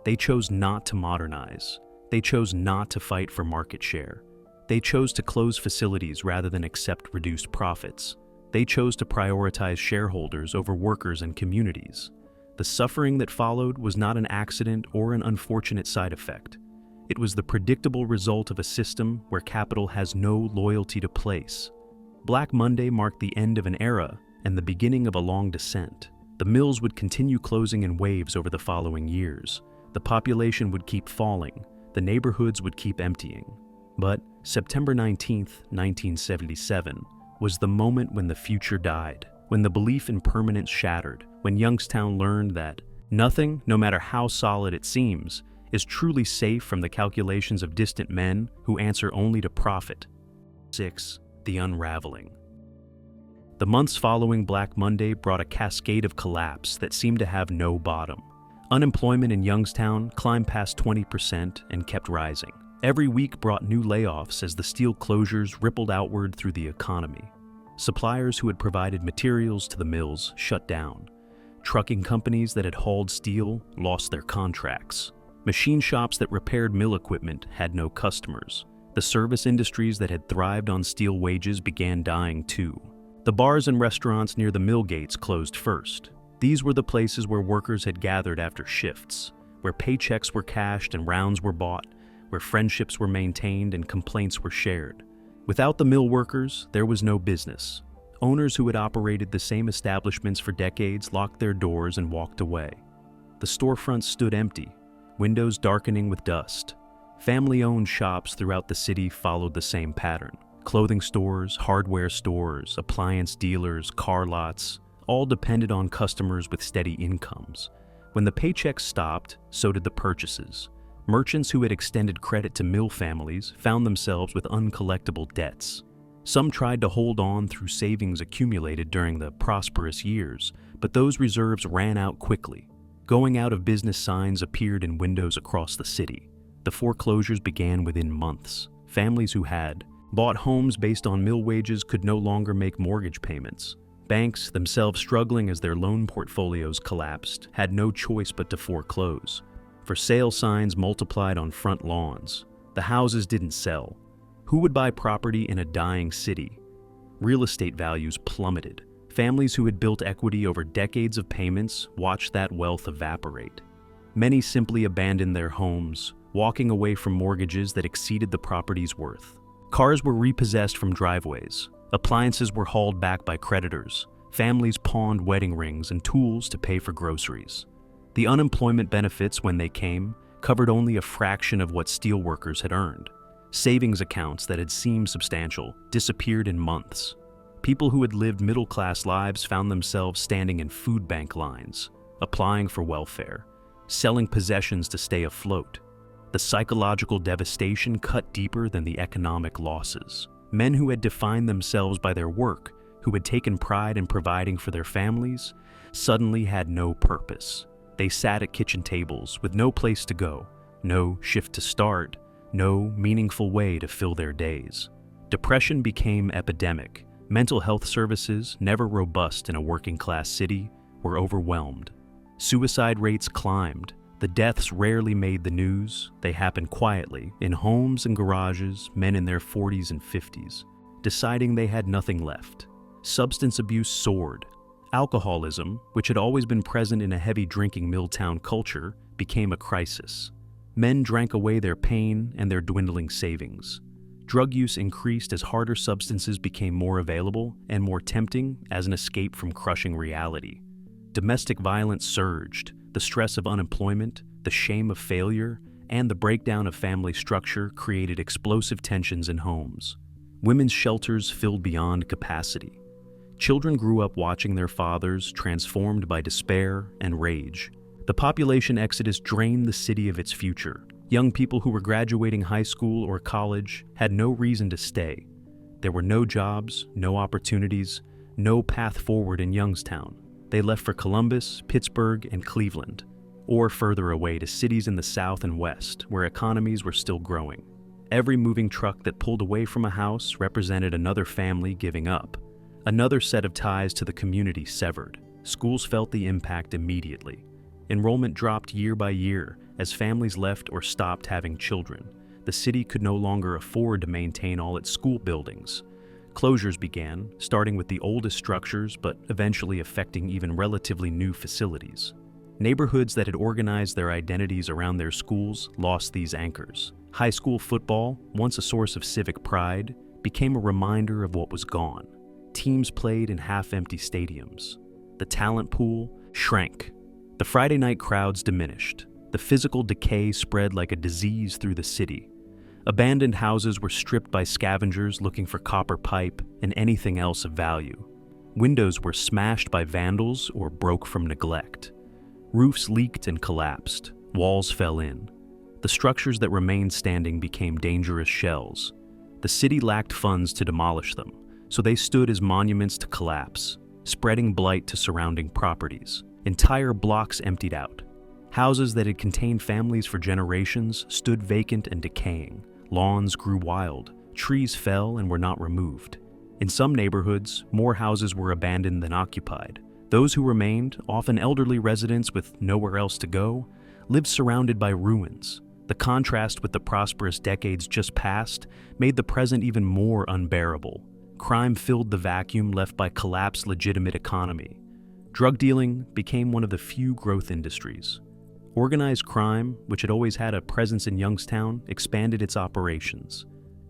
They chose not to modernize. They chose not to fight for market share. They chose to close facilities rather than accept reduced profits. They chose to prioritize shareholders over workers and communities. The suffering that followed was not an accident or an unfortunate side effect. It was the predictable result of a system where capital has no loyalty to place. Black Monday marked the end of an era and the beginning of a long descent. The mills would continue closing in waves over the following years. The population would keep falling. The neighborhoods would keep emptying. But September 19, 1977, was the moment when the future died, when the belief in permanence shattered, when Youngstown learned that nothing, no matter how solid it seems, is truly safe from the calculations of distant men who answer only to profit. 6. The Unraveling. The months following Black Monday brought a cascade of collapse that seemed to have no bottom. Unemployment in Youngstown climbed past 20% and kept rising. Every week brought new layoffs as the steel closures rippled outward through the economy. Suppliers who had provided materials to the mills shut down. Trucking companies that had hauled steel lost their contracts. Machine shops that repaired mill equipment had no customers. The service industries that had thrived on steel wages began dying too. The bars and restaurants near the mill gates closed first. These were the places where workers had gathered after shifts, where paychecks were cashed and rounds were bought, where friendships were maintained and complaints were shared. Without the mill workers, there was no business. Owners who had operated the same establishments for decades locked their doors and walked away. The storefronts stood empty, windows darkening with dust. Family-owned shops throughout the city followed the same pattern. Clothing stores, hardware stores, appliance dealers, car lots, all depended on customers with steady incomes. When the paychecks stopped, so did the purchases. Merchants who had extended credit to mill families found themselves with uncollectible debts. Some tried to hold on through savings accumulated during the prosperous years, but those reserves ran out quickly. Going out of business signs appeared in windows across the city. The foreclosures began within months. Families who had bought homes based on mill wages could no longer make mortgage payments. Banks, themselves struggling as their loan portfolios collapsed, had no choice but to foreclose. For sale signs multiplied on front lawns. The houses didn't sell. Who would buy property in a dying city? Real estate values plummeted. Families who had built equity over decades of payments watched that wealth evaporate. Many simply abandoned their homes, walking away from mortgages that exceeded the property's worth. Cars were repossessed from driveways. Appliances were hauled back by creditors. Families pawned wedding rings and tools to pay for groceries. The unemployment benefits, when they came, covered only a fraction of what steelworkers had earned. Savings accounts that had seemed substantial disappeared in months. People who had lived middle-class lives found themselves standing in food bank lines, applying for welfare, selling possessions to stay afloat. The psychological devastation cut deeper than the economic losses. Men who had defined themselves by their work, who had taken pride in providing for their families, suddenly had no purpose. They sat at kitchen tables with no place to go, no shift to start, no meaningful way to fill their days. Depression became epidemic. Mental health services, never robust in a working-class city, were overwhelmed. Suicide rates climbed. The deaths rarely made the news. They happened quietly, in homes and garages, men in their 40s and 50s, deciding they had nothing left. Substance abuse soared. Alcoholism, which had always been present in a heavy drinking Milltown culture, became a crisis. Men drank away their pain and their dwindling savings. Drug use increased as harder substances became more available and more tempting as an escape from crushing reality. Domestic violence surged. The stress of unemployment, the shame of failure, and the breakdown of family structure created explosive tensions in homes. Women's shelters filled beyond capacity. Children grew up watching their fathers transformed by despair and rage. The population exodus drained the city of its future. Young people who were graduating high school or college had no reason to stay. There were no jobs, no opportunities, no path forward in Youngstown. They left for Columbus, Pittsburgh, and Cleveland, or further away to cities in the South and West, where economies were still growing. Every moving truck that pulled away from a house represented another family giving up, another set of ties to the community severed. Schools felt the impact immediately. Enrollment dropped year by year as families left or stopped having children. The city could no longer afford to maintain all its school buildings. Closures began, starting with the oldest structures but eventually affecting even relatively new facilities. Neighborhoods that had organized their identities around their schools lost these anchors. High school football, once a source of civic pride, became a reminder of what was gone. Teams played in half-empty stadiums. The talent pool shrank. The Friday night crowds diminished. The physical decay spread like a disease through the city. Abandoned houses were stripped by scavengers looking for copper pipe and anything else of value. Windows were smashed by vandals or broke from neglect. Roofs leaked and collapsed. Walls fell in. The structures that remained standing became dangerous shells. The city lacked funds to demolish them, so they stood as monuments to collapse, spreading blight to surrounding properties. Entire blocks emptied out. Houses that had contained families for generations stood vacant and decaying. Lawns grew wild. Trees fell and were not removed. In some neighborhoods, more houses were abandoned than occupied. Those who remained, often elderly residents with nowhere else to go, lived surrounded by ruins. The contrast with the prosperous decades just past made the present even more unbearable. Crime filled the vacuum left by collapsed legitimate economy. Drug dealing became one of the few growth industries. Organized crime, which had always had a presence in Youngstown, expanded its operations.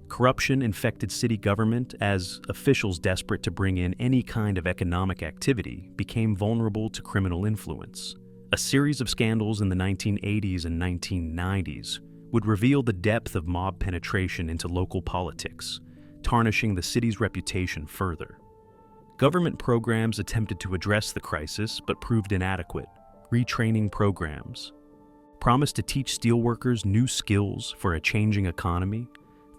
Corruption infected city government as officials desperate to bring in any kind of economic activity became vulnerable to criminal influence. A series of scandals in the 1980s and 1990s would reveal the depth of mob penetration into local politics, tarnishing the city's reputation further. Government programs attempted to address the crisis but proved inadequate. Retraining programs promised to teach steelworkers new skills for a changing economy.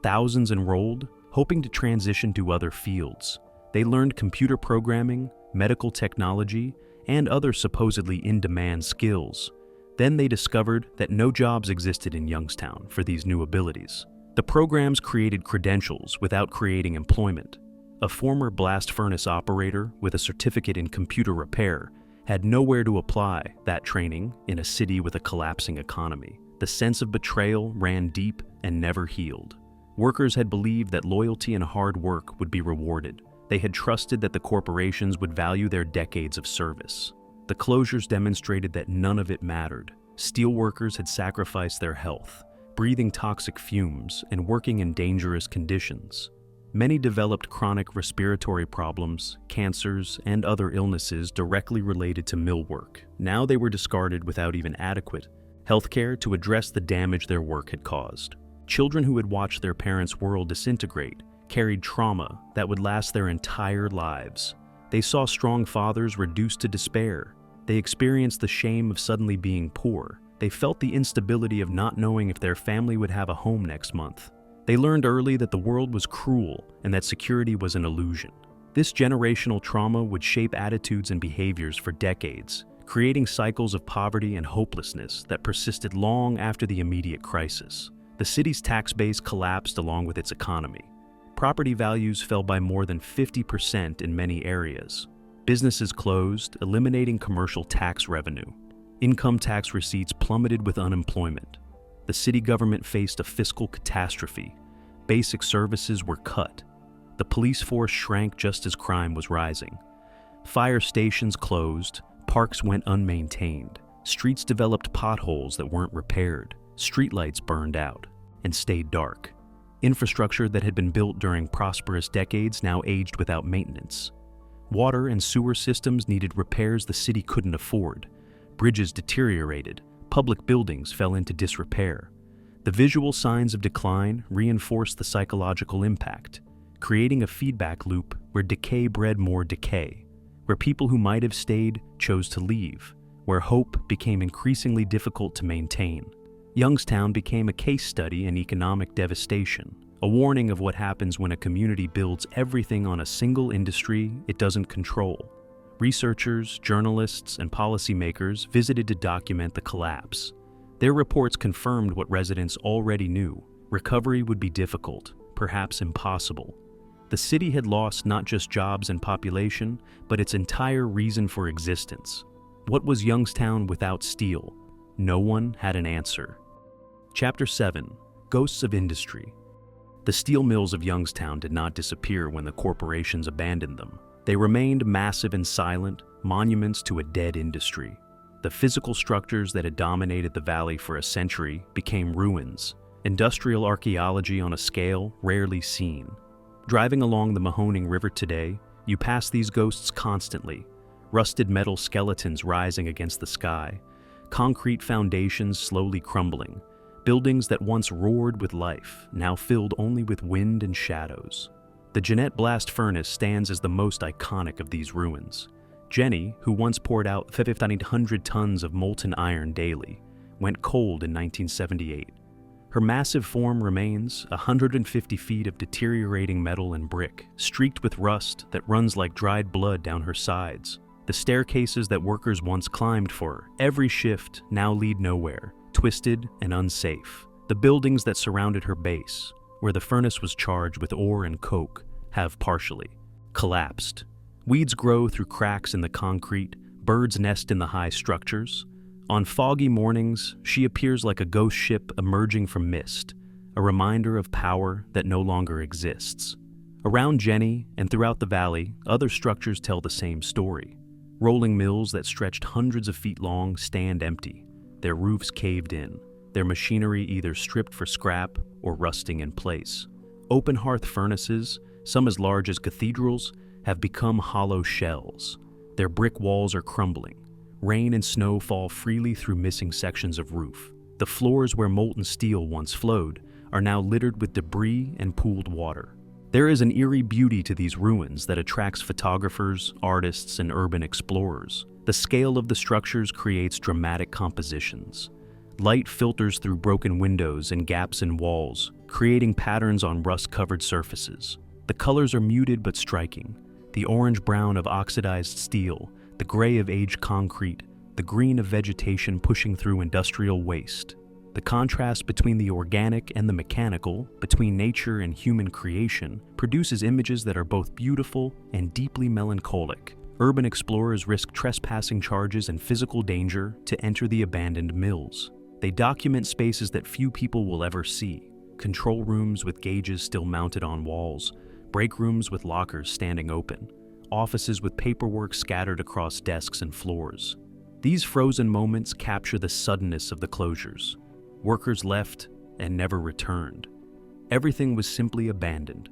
Thousands enrolled, hoping to transition to other fields. They learned computer programming, medical technology, and other supposedly in-demand skills. Then they discovered that no jobs existed in Youngstown for these new abilities. The programs created credentials without creating employment. A former blast furnace operator with a certificate in computer repair had nowhere to apply that training in a city with a collapsing economy. The sense of betrayal ran deep and never healed. Workers had believed that loyalty and hard work would be rewarded. They had trusted that the corporations would value their decades of service. The closures demonstrated that none of it mattered. Steelworkers had sacrificed their health, breathing toxic fumes and working in dangerous conditions. Many developed chronic respiratory problems, cancers, and other illnesses directly related to mill work. Now they were discarded without even adequate healthcare to address the damage their work had caused. Children who had watched their parents' world disintegrate carried trauma that would last their entire lives. They saw strong fathers reduced to despair. They experienced the shame of suddenly being poor. They felt the instability of not knowing if their family would have a home next month. They learned early that the world was cruel and that security was an illusion. This generational trauma would shape attitudes and behaviors for decades, creating cycles of poverty and hopelessness that persisted long after the immediate crisis. The city's tax base collapsed along with its economy. Property values fell by more than 50% in many areas. Businesses closed, eliminating commercial tax revenue. Income tax receipts plummeted with unemployment. The city government faced a fiscal catastrophe. Basic services were cut. The police force shrank just as crime was rising. Fire stations closed, parks went unmaintained. Streets developed potholes that weren't repaired. Streetlights burned out and stayed dark. Infrastructure that had been built during prosperous decades now aged without maintenance. Water and sewer systems needed repairs the city couldn't afford. Bridges deteriorated. Public buildings fell into disrepair. The visual signs of decline reinforced the psychological impact, creating a feedback loop where decay bred more decay, where people who might have stayed chose to leave, where hope became increasingly difficult to maintain. Youngstown became a case study in economic devastation, a warning of what happens when a community builds everything on a single industry it doesn't control. Researchers, journalists, and policymakers visited to document the collapse. Their reports confirmed what residents already knew. Recovery would be difficult, perhaps impossible. The city had lost not just jobs and population, but its entire reason for existence. What was Youngstown without steel? No one had an answer. Chapter 7: Ghosts of Industry. The steel mills of Youngstown did not disappear when the corporations abandoned them. They remained massive and silent, monuments to a dead industry. The physical structures that had dominated the valley for a century became ruins, industrial archaeology on a scale rarely seen. Driving along the Mahoning River today, you pass these ghosts constantly, rusted metal skeletons rising against the sky, concrete foundations slowly crumbling, buildings that once roared with life, now filled only with wind and shadows. The Jeannette blast furnace stands as the most iconic of these ruins. Jenny, who once poured out 1,500 tons of molten iron daily, went cold in 1978. Her massive form remains 150 feet of deteriorating metal and brick, streaked with rust that runs like dried blood down her sides. The staircases that workers once climbed for every shift now lead nowhere, twisted and unsafe. The buildings that surrounded her base, where the furnace was charged with ore and coke, have partially collapsed. Weeds grow through cracks in the concrete, birds nest in the high structures. On foggy mornings, she appears like a ghost ship emerging from mist, a reminder of power that no longer exists. Around Jenny and throughout the valley, other structures tell the same story. Rolling mills that stretched hundreds of feet long stand empty, their roofs caved in, their machinery either stripped for scrap or rusting in place. Open hearth furnaces, some as large as cathedrals, have become hollow shells. Their brick walls are crumbling. Rain and snow fall freely through missing sections of roof. The floors where molten steel once flowed are now littered with debris and pooled water. There is an eerie beauty to these ruins that attracts photographers, artists, and urban explorers. The scale of the structures creates dramatic compositions. Light filters through broken windows and gaps in walls, creating patterns on rust-covered surfaces. The colors are muted but striking. The orange-brown of oxidized steel, the gray of aged concrete, the green of vegetation pushing through industrial waste. The contrast between the organic and the mechanical, between nature and human creation, produces images that are both beautiful and deeply melancholic. Urban explorers risk trespassing charges and physical danger to enter the abandoned mills. They document spaces that few people will ever see. Control rooms with gauges still mounted on walls, break rooms with lockers standing open, offices with paperwork scattered across desks and floors. These frozen moments capture the suddenness of the closures. Workers left and never returned. Everything was simply abandoned.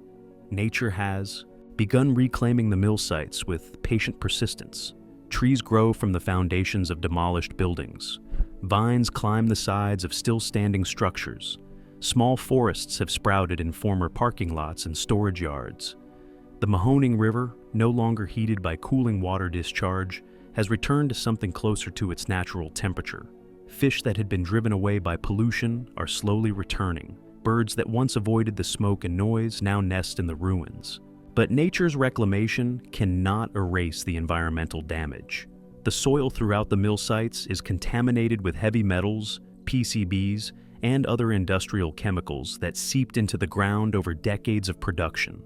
Nature has begun reclaiming the mill sites with patient persistence. Trees grow from the foundations of demolished buildings. Vines climb the sides of still-standing structures. Small forests have sprouted in former parking lots and storage yards. The Mahoning River, no longer heated by cooling water discharge, has returned to something closer to its natural temperature. Fish that had been driven away by pollution are slowly returning. Birds that once avoided the smoke and noise now nest in the ruins. But nature's reclamation cannot erase the environmental damage. The soil throughout the mill sites is contaminated with heavy metals, PCBs, and other industrial chemicals that seeped into the ground over decades of production.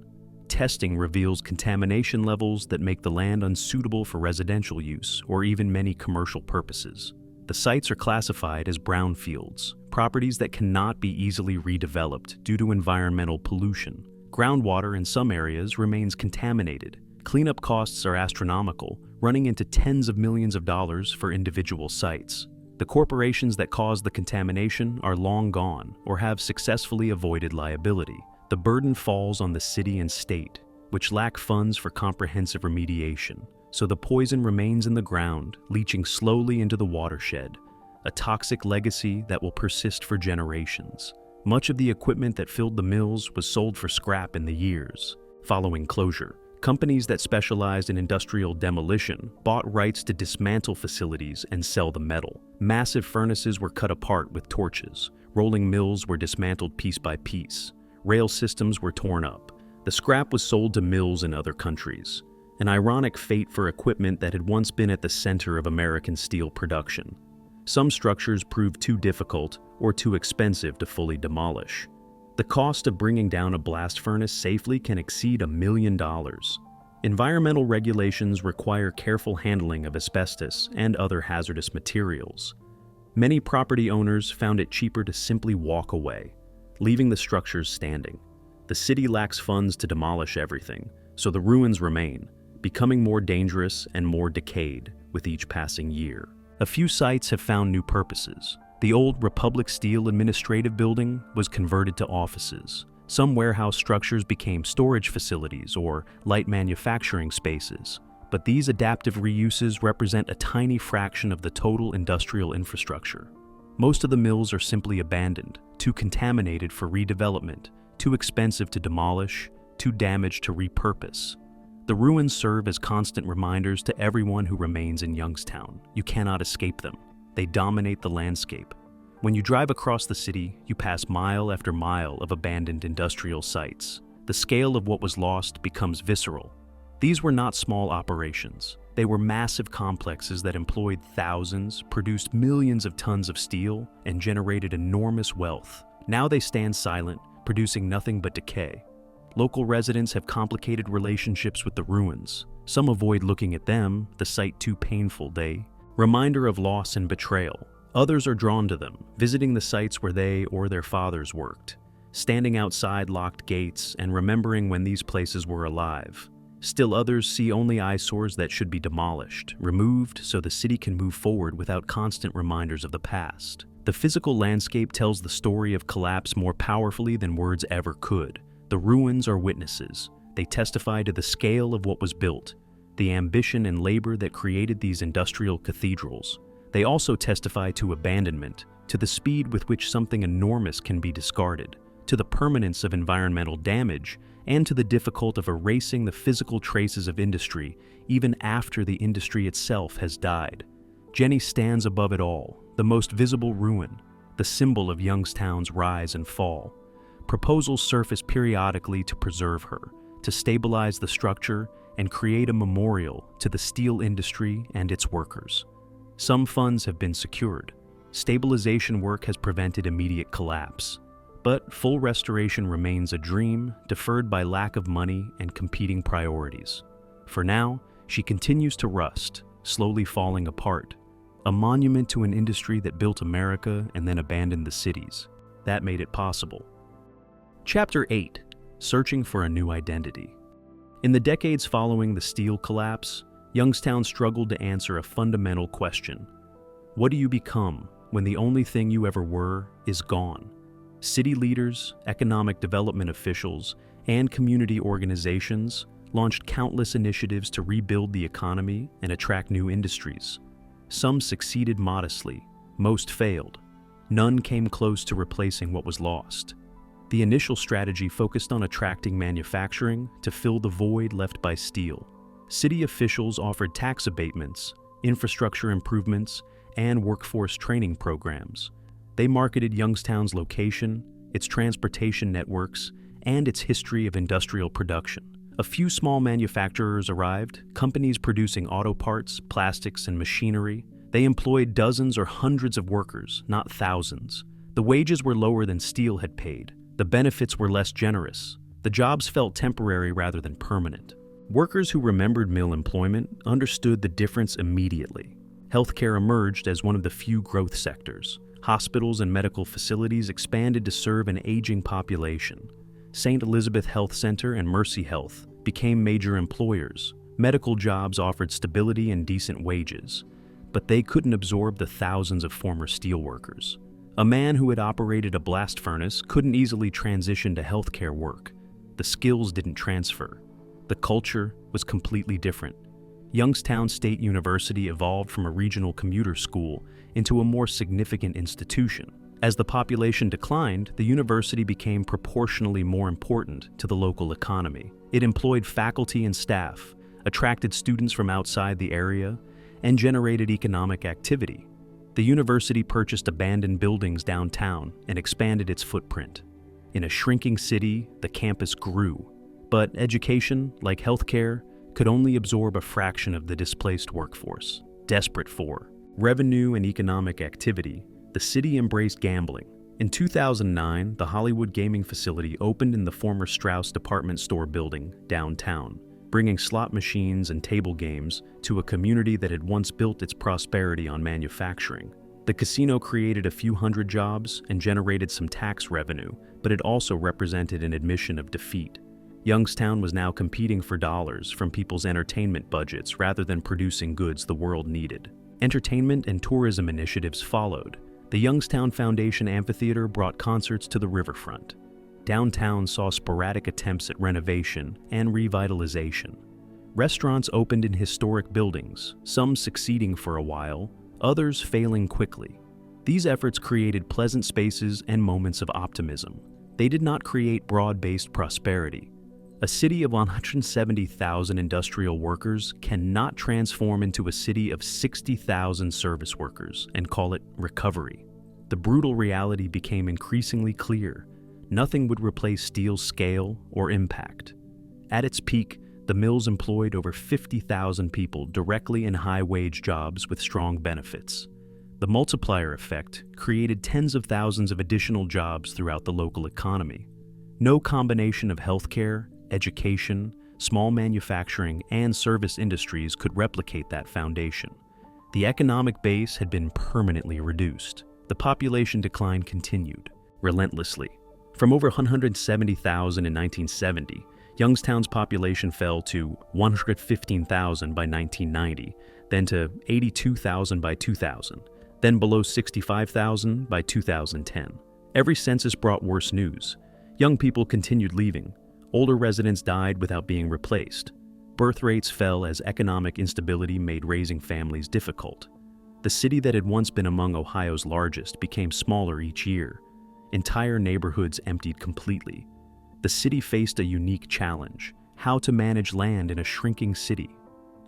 Testing reveals contamination levels that make the land unsuitable for residential use or even many commercial purposes. The sites are classified as brownfields, properties that cannot be easily redeveloped due to environmental pollution. Groundwater in some areas remains contaminated. Cleanup costs are astronomical, running into tens of millions of dollars for individual sites. The corporations that caused the contamination are long gone or have successfully avoided liability. The burden falls on the city and state, which lack funds for comprehensive remediation. So the poison remains in the ground, leaching slowly into the watershed, a toxic legacy that will persist for generations. Much of the equipment that filled the mills was sold for scrap in the years following closure. Companies that specialized in industrial demolition bought rights to dismantle facilities and sell the metal. Massive furnaces were cut apart with torches. Rolling mills were dismantled piece by piece. Rail systems were torn up. The scrap was sold to mills in other countries. An ironic fate for equipment that had once been at the center of American steel production. Some structures proved too difficult or too expensive to fully demolish. The cost of bringing down a blast furnace safely can exceed $1 million. Environmental regulations require careful handling of asbestos and other hazardous materials. Many property owners found it cheaper to simply walk away, leaving the structures standing. The city lacks funds to demolish everything, so the ruins remain, becoming more dangerous and more decayed with each passing year. A few sites have found new purposes. The old Republic Steel Administrative Building was converted to offices. Some warehouse structures became storage facilities or light manufacturing spaces. But these adaptive reuses represent a tiny fraction of the total industrial infrastructure. Most of the mills are simply abandoned, too contaminated for redevelopment, too expensive to demolish, too damaged to repurpose. The ruins serve as constant reminders to everyone who remains in Youngstown. You cannot escape them. They dominate the landscape. When you drive across the city, you pass mile after mile of abandoned industrial sites. The scale of what was lost becomes visceral. These were not small operations. They were massive complexes that employed thousands, produced millions of tons of steel, and generated enormous wealth. Now they stand silent, producing nothing but decay. Local residents have complicated relationships with the ruins. Some avoid looking at them, the sight too painful, reminder of loss and betrayal. Others are drawn to them, visiting the sites where they or their fathers worked, standing outside locked gates and remembering when these places were alive. Still others see only eyesores that should be demolished, removed so the city can move forward without constant reminders of the past. The physical landscape tells the story of collapse more powerfully than words ever could. The ruins are witnesses. They testify to the scale of what was built, the ambition and labor that created these industrial cathedrals. They also testify to abandonment, to the speed with which something enormous can be discarded, to the permanence of environmental damage, and to the difficulty of erasing the physical traces of industry even after the industry itself has died. Jenny stands above it all, the most visible ruin, the symbol of Youngstown's rise and fall. Proposals surface periodically to preserve her, to stabilize the structure and create a memorial to the steel industry and its workers. Some funds have been secured. Stabilization work has prevented immediate collapse. But full restoration remains a dream deferred by lack of money and competing priorities. For now, she continues to rust, slowly falling apart. A monument to an industry that built America and then abandoned the cities. That made it possible. Chapter 8: Searching for a New Identity. In the decades following the steel collapse, Youngstown struggled to answer a fundamental question. What do you become when the only thing you ever were is gone? City leaders, economic development officials, and community organizations launched countless initiatives to rebuild the economy and attract new industries. Some succeeded modestly, most failed. None came close to replacing what was lost. The initial strategy focused on attracting manufacturing to fill the void left by steel. City officials offered tax abatements, infrastructure improvements, and workforce training programs. They marketed Youngstown's location, its transportation networks, and its history of industrial production. A few small manufacturers arrived, companies producing auto parts, plastics, and machinery. They employed dozens or hundreds of workers, not thousands. The wages were lower than steel had paid. The benefits were less generous. The jobs felt temporary rather than permanent. Workers who remembered mill employment understood the difference immediately. Healthcare emerged as one of the few growth sectors. Hospitals and medical facilities expanded to serve an aging population. St. Elizabeth Health Center and Mercy Health became major employers. Medical jobs offered stability and decent wages, but they couldn't absorb the thousands of former steelworkers. A man who had operated a blast furnace couldn't easily transition to healthcare work. The skills didn't transfer. The culture was completely different. Youngstown State University evolved from a regional commuter school into a more significant institution. As the population declined, the university became proportionally more important to the local economy. It employed faculty and staff, attracted students from outside the area, and generated economic activity. The university purchased abandoned buildings downtown and expanded its footprint. In a shrinking city, the campus grew. But education, like healthcare, could only absorb a fraction of the displaced workforce. Desperate for revenue and economic activity, the city embraced gambling. In 2009, the Hollywood gaming facility opened in the former Strauss department store building downtown, bringing slot machines and table games to a community that had once built its prosperity on manufacturing. The casino created a few hundred jobs and generated some tax revenue, but it also represented an admission of defeat. Youngstown was now competing for dollars from people's entertainment budgets rather than producing goods the world needed. Entertainment and tourism initiatives followed. The Youngstown Foundation Amphitheater brought concerts to the riverfront. Downtown saw sporadic attempts at renovation and revitalization. Restaurants opened in historic buildings, some succeeding for a while, others failing quickly. These efforts created pleasant spaces and moments of optimism. They did not create broad-based prosperity. A city of 170,000 industrial workers cannot transform into a city of 60,000 service workers and call it recovery. The brutal reality became increasingly clear. Nothing would replace steel's scale or impact. At its peak, the mills employed over 50,000 people directly in high-wage jobs with strong benefits. The multiplier effect created tens of thousands of additional jobs throughout the local economy. No combination of healthcare, education, small manufacturing, and service industries could replicate that foundation. The economic base had been permanently reduced. The population decline continued, relentlessly. From over 170,000 in 1970, Youngstown's population fell to 115,000 by 1990, then to 82,000 by 2000, then below 65,000 by 2010. Every census brought worse news. Young people continued leaving. Older residents died without being replaced. Birth rates fell as economic instability made raising families difficult. The city that had once been among Ohio's largest became smaller each year. Entire neighborhoods emptied completely. The city faced a unique challenge: how to manage land in a shrinking city.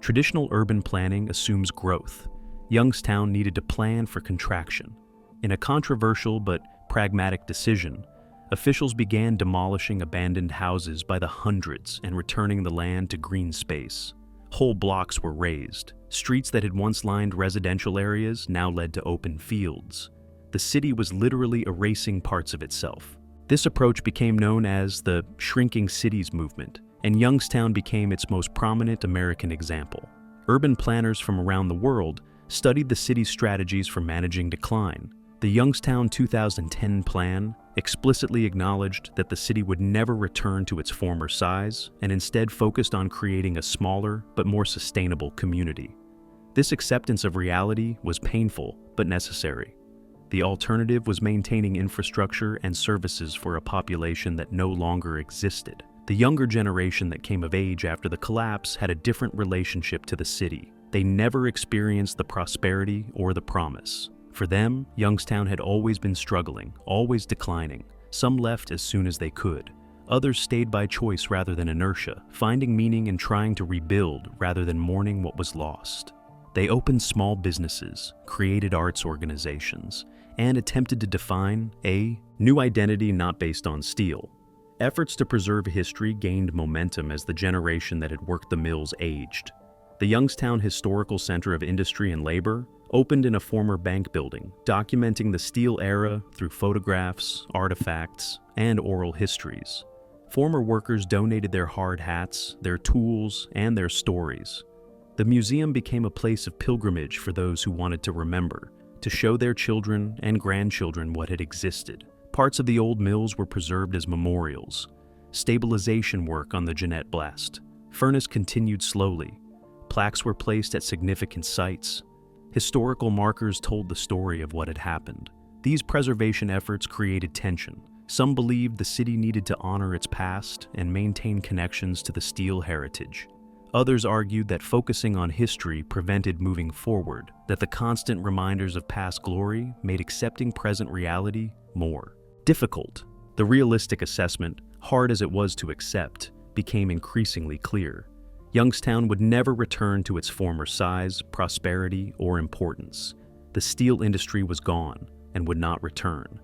Traditional urban planning assumes growth. Youngstown needed to plan for contraction. In a controversial but pragmatic decision, officials began demolishing abandoned houses by the hundreds and returning the land to green space. Whole blocks were razed. Streets that had once lined residential areas now led to open fields. The city was literally erasing parts of itself. This approach became known as the Shrinking Cities movement, and Youngstown became its most prominent American example. Urban planners from around the world studied the city's strategies for managing decline. The Youngstown 2010 plan explicitly acknowledged that the city would never return to its former size and instead focused on creating a smaller but more sustainable community. This acceptance of reality was painful but necessary. The alternative was maintaining infrastructure and services for a population that no longer existed. The younger generation that came of age after the collapse had a different relationship to the city. They never experienced the prosperity or the promise. For them, Youngstown had always been struggling, always declining. Some left as soon as they could. Others stayed by choice rather than inertia, finding meaning in trying to rebuild rather than mourning what was lost. They opened small businesses, created arts organizations, and attempted to define a new identity not based on steel. Efforts to preserve history gained momentum as the generation that had worked the mills aged. The Youngstown Historical Center of Industry and Labor opened in a former bank building, documenting the steel era through photographs, artifacts, and oral histories. Former workers donated their hard hats, their tools, and their stories. The museum became a place of pilgrimage for those who wanted to remember, to show their children and grandchildren what had existed. Parts of the old mills were preserved as memorials. Stabilization work on the Jeannette Blast. Furnace continued slowly. Plaques were placed at significant sites. Historical markers told the story of what had happened. These preservation efforts created tension. Some believed the city needed to honor its past and maintain connections to the steel heritage. Others argued that focusing on history prevented moving forward, that the constant reminders of past glory made accepting present reality more difficult. The realistic assessment, hard as it was to accept, became increasingly clear. Youngstown would never return to its former size, prosperity, or importance. The steel industry was gone and would not return.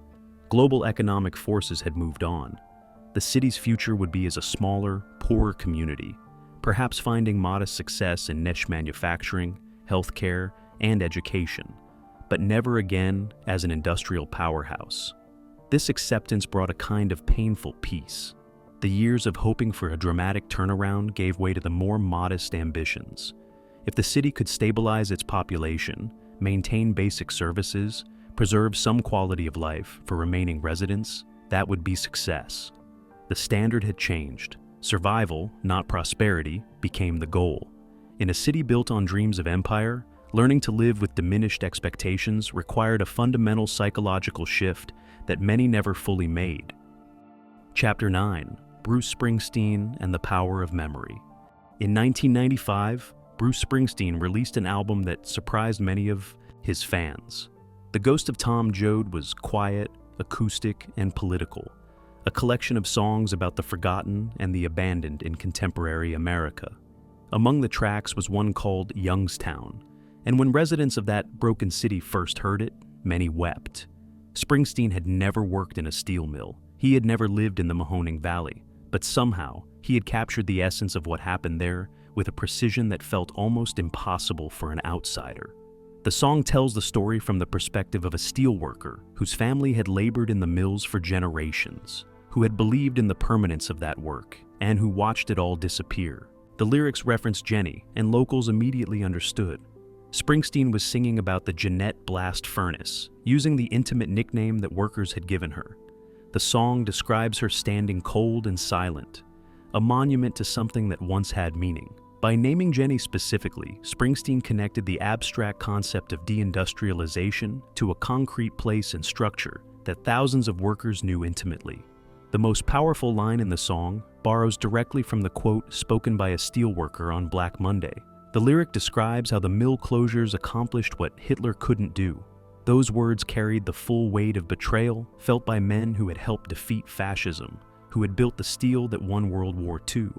Global economic forces had moved on. The city's future would be as a smaller, poorer community, perhaps finding modest success in niche manufacturing, healthcare, and education, but never again as an industrial powerhouse. This acceptance brought a kind of painful peace. The years of hoping for a dramatic turnaround gave way to the more modest ambitions. If the city could stabilize its population, maintain basic services, preserve some quality of life for remaining residents, that would be success. The standard had changed. Survival, not prosperity, became the goal. In a city built on dreams of empire, Learning to live with diminished expectations required a fundamental psychological shift that many never fully made. Chapter 9: Bruce Springsteen and the Power of Memory. In 1995, Bruce Springsteen released an album that surprised many of his fans. The Ghost of Tom Joad was quiet, acoustic, and political, a collection of songs about the forgotten and the abandoned in contemporary America. Among the tracks was one called Youngstown, and when residents of that broken city first heard it, many wept. Springsteen had never worked in a steel mill. He had never lived in the Mahoning Valley, but somehow he had captured the essence of what happened there with a precision that felt almost impossible for an outsider. The song tells the story from the perspective of a steelworker whose family had labored in the mills for generations, who had believed in the permanence of that work, and who watched it all disappear. The lyrics reference Jenny, and locals immediately understood. Springsteen was singing about the Jeanette Blast Furnace, using the intimate nickname that workers had given her. The song describes her standing cold and silent, a monument to something that once had meaning. By naming Jenny specifically, Springsteen connected the abstract concept of deindustrialization to a concrete place and structure that thousands of workers knew intimately. The most powerful line in the song borrows directly from the quote spoken by a steelworker on Black Monday. The lyric describes how the mill closures accomplished what Hitler couldn't do. Those words carried the full weight of betrayal felt by men who had helped defeat fascism, who had built the steel that won World War II,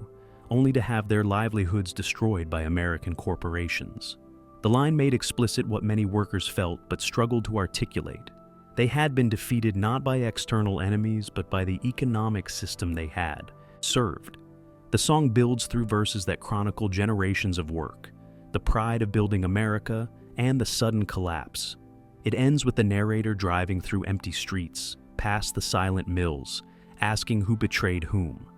only to have their livelihoods destroyed by American corporations. The line made explicit what many workers felt but struggled to articulate. They had been defeated not by external enemies but by the economic system they had served. The song builds through verses that chronicle generations of work, the pride of building America, and the sudden collapse. It ends with the narrator driving through empty streets, past the silent mills, asking who betrayed whom.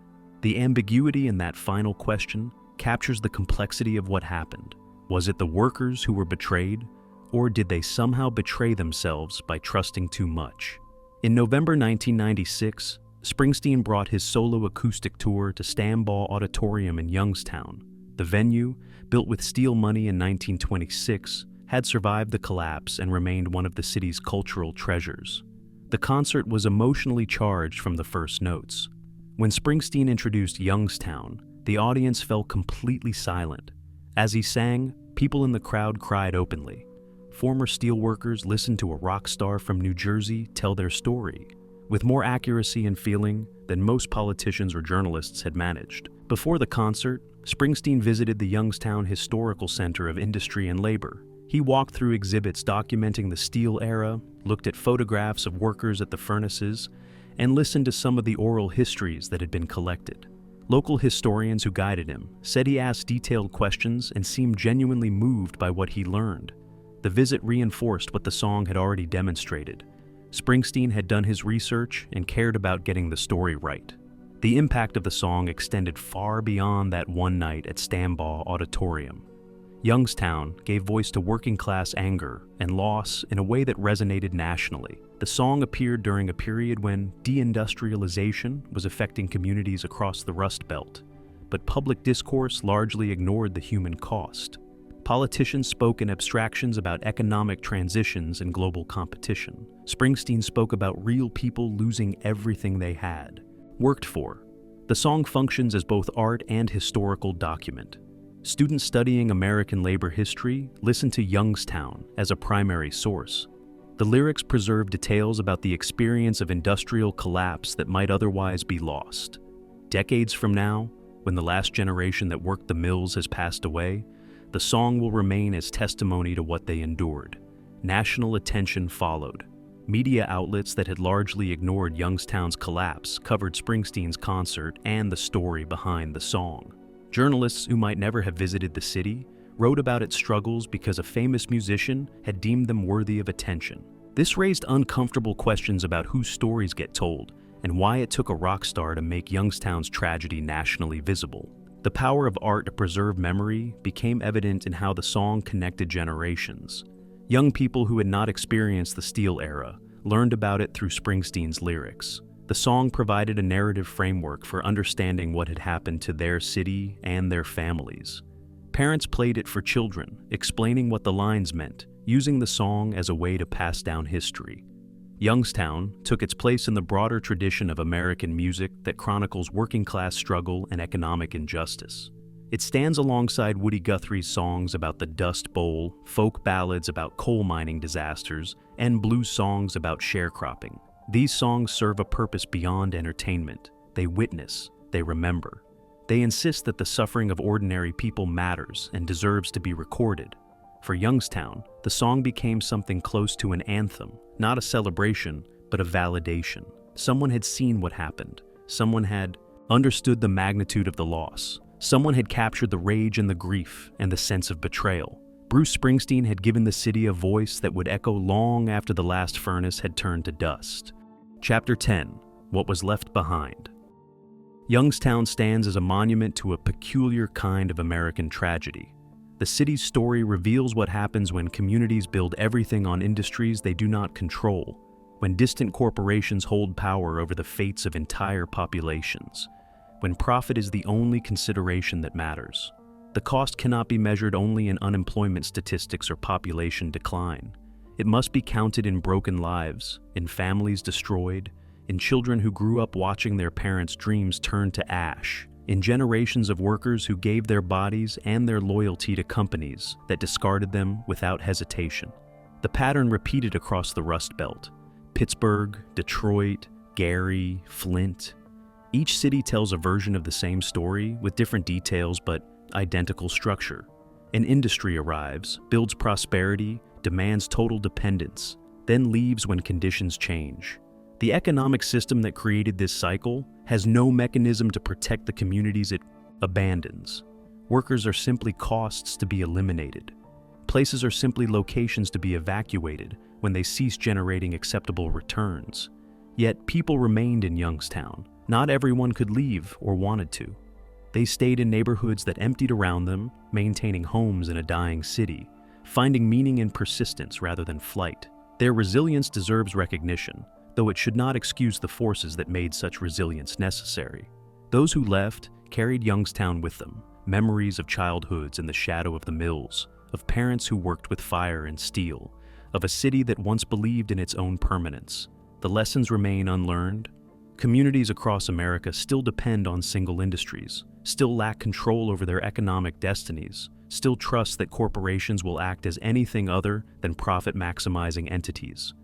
The ambiguity in that final question captures the complexity of what happened. Was it the workers who were betrayed, or did they somehow betray themselves by trusting too much? In November 1996, Springsteen brought his solo acoustic tour to Stambaugh Auditorium in Youngstown. The venue, built with steel money in 1926, had survived the collapse and remained one of the city's cultural treasures. The concert was emotionally charged from the first notes. When Springsteen introduced Youngstown, the audience fell completely silent. As he sang, people in the crowd cried openly. Former steelworkers listened to a rock star from New Jersey tell their story, with more accuracy and feeling than most politicians or journalists had managed. Before the concert, Springsteen visited the Youngstown Historical Center of Industry and Labor. He walked through exhibits documenting the steel era, looked at photographs of workers at the furnaces, and listened to some of the oral histories that had been collected. Local historians who guided him said he asked detailed questions and seemed genuinely moved by what he learned. The visit reinforced what the song had already demonstrated. Springsteen had done his research and cared about getting the story right. The impact of the song extended far beyond that one night at Stambaugh Auditorium. Youngstown gave voice to working-class anger and loss in a way that resonated nationally. The song appeared during a period when deindustrialization was affecting communities across the Rust Belt, but public discourse largely ignored the human cost. Politicians spoke in abstractions about economic transitions and global competition. Springsteen spoke about real people losing everything they had worked for. The song functions as both art and historical document. Students studying American labor history listen to Youngstown as a primary source. The lyrics preserve details about the experience of industrial collapse that might otherwise be lost. Decades from now, when the last generation that worked the mills has passed away, the song will remain as testimony to what they endured. National attention followed. Media outlets that had largely ignored Youngstown's collapse covered Springsteen's concert and the story behind the song. Journalists who might never have visited the city wrote about its struggles because a famous musician had deemed them worthy of attention. This raised uncomfortable questions about whose stories get told and why it took a rock star to make Youngstown's tragedy nationally visible. The power of art to preserve memory became evident in how the song connected generations. Young people who had not experienced the steel era learned about it through Springsteen's lyrics. The song provided a narrative framework for understanding what had happened to their city and their families. Parents played it for children, explaining what the lines meant, using the song as a way to pass down history. Youngstown took its place in the broader tradition of American music that chronicles working-class struggle and economic injustice. It stands alongside Woody Guthrie's songs about the Dust Bowl, folk ballads about coal mining disasters, and blues songs about sharecropping. These songs serve a purpose beyond entertainment. They witness, they remember. They insist that the suffering of ordinary people matters and deserves to be recorded. For Youngstown, the song became something close to an anthem, not a celebration, but a validation. Someone had seen what happened. Someone had understood the magnitude of the loss. Someone had captured the rage and the grief and the sense of betrayal. Bruce Springsteen had given the city a voice that would echo long after the last furnace had turned to dust. Chapter 10: What Was Left Behind. Youngstown stands as a monument to a peculiar kind of American tragedy. The city's story reveals what happens when communities build everything on industries they do not control, when distant corporations hold power over the fates of entire populations, when profit is the only consideration that matters. The cost cannot be measured only in unemployment statistics or population decline. It must be counted in broken lives, in families destroyed, in children who grew up watching their parents' dreams turn to ash, in generations of workers who gave their bodies and their loyalty to companies that discarded them without hesitation. The pattern repeated across the Rust Belt: Pittsburgh, Detroit, Gary, Flint. Each city tells a version of the same story with different details but identical structure. An industry arrives, builds prosperity, demands total dependence, then leaves when conditions change. The economic system that created this cycle has no mechanism to protect the communities it abandons. Workers are simply costs to be eliminated. Places are simply locations to be evacuated when they cease generating acceptable returns. Yet people remained in Youngstown. Not everyone could leave or wanted to. They stayed in neighborhoods that emptied around them, maintaining homes in a dying city, finding meaning in persistence rather than flight. Their resilience deserves recognition, though it should not excuse the forces that made such resilience necessary. Those who left carried Youngstown with them, memories of childhoods in the shadow of the mills, of parents who worked with fire and steel, of a city that once believed in its own permanence. The lessons remain unlearned. Communities across America still depend on single industries, still lack control over their economic destinies, still trust that corporations will act as anything other than profit-maximizing entities.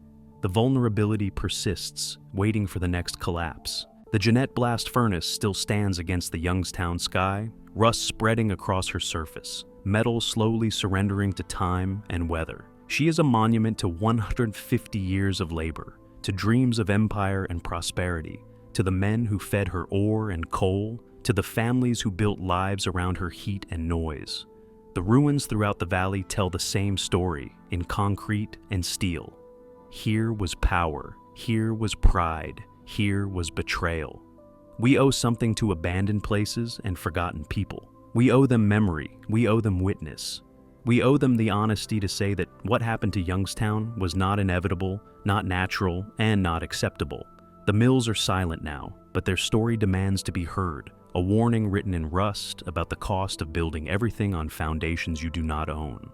The vulnerability persists, waiting for the next collapse. The Jeanette blast furnace still stands against the Youngstown sky, rust spreading across her surface, metal slowly surrendering to time and weather. She is a monument to 150 years of labor, to dreams of empire and prosperity, to the men who fed her ore and coal, to the families who built lives around her heat and noise. The ruins throughout the valley tell the same story in concrete and steel. Here was power, here was pride, here was betrayal. We owe something to abandoned places and forgotten people. We owe them memory, we owe them witness. We owe them the honesty to say that what happened to Youngstown was not inevitable, not natural, and not acceptable. The mills are silent now, but their story demands to be heard, a warning written in rust about the cost of building everything on foundations you do not own.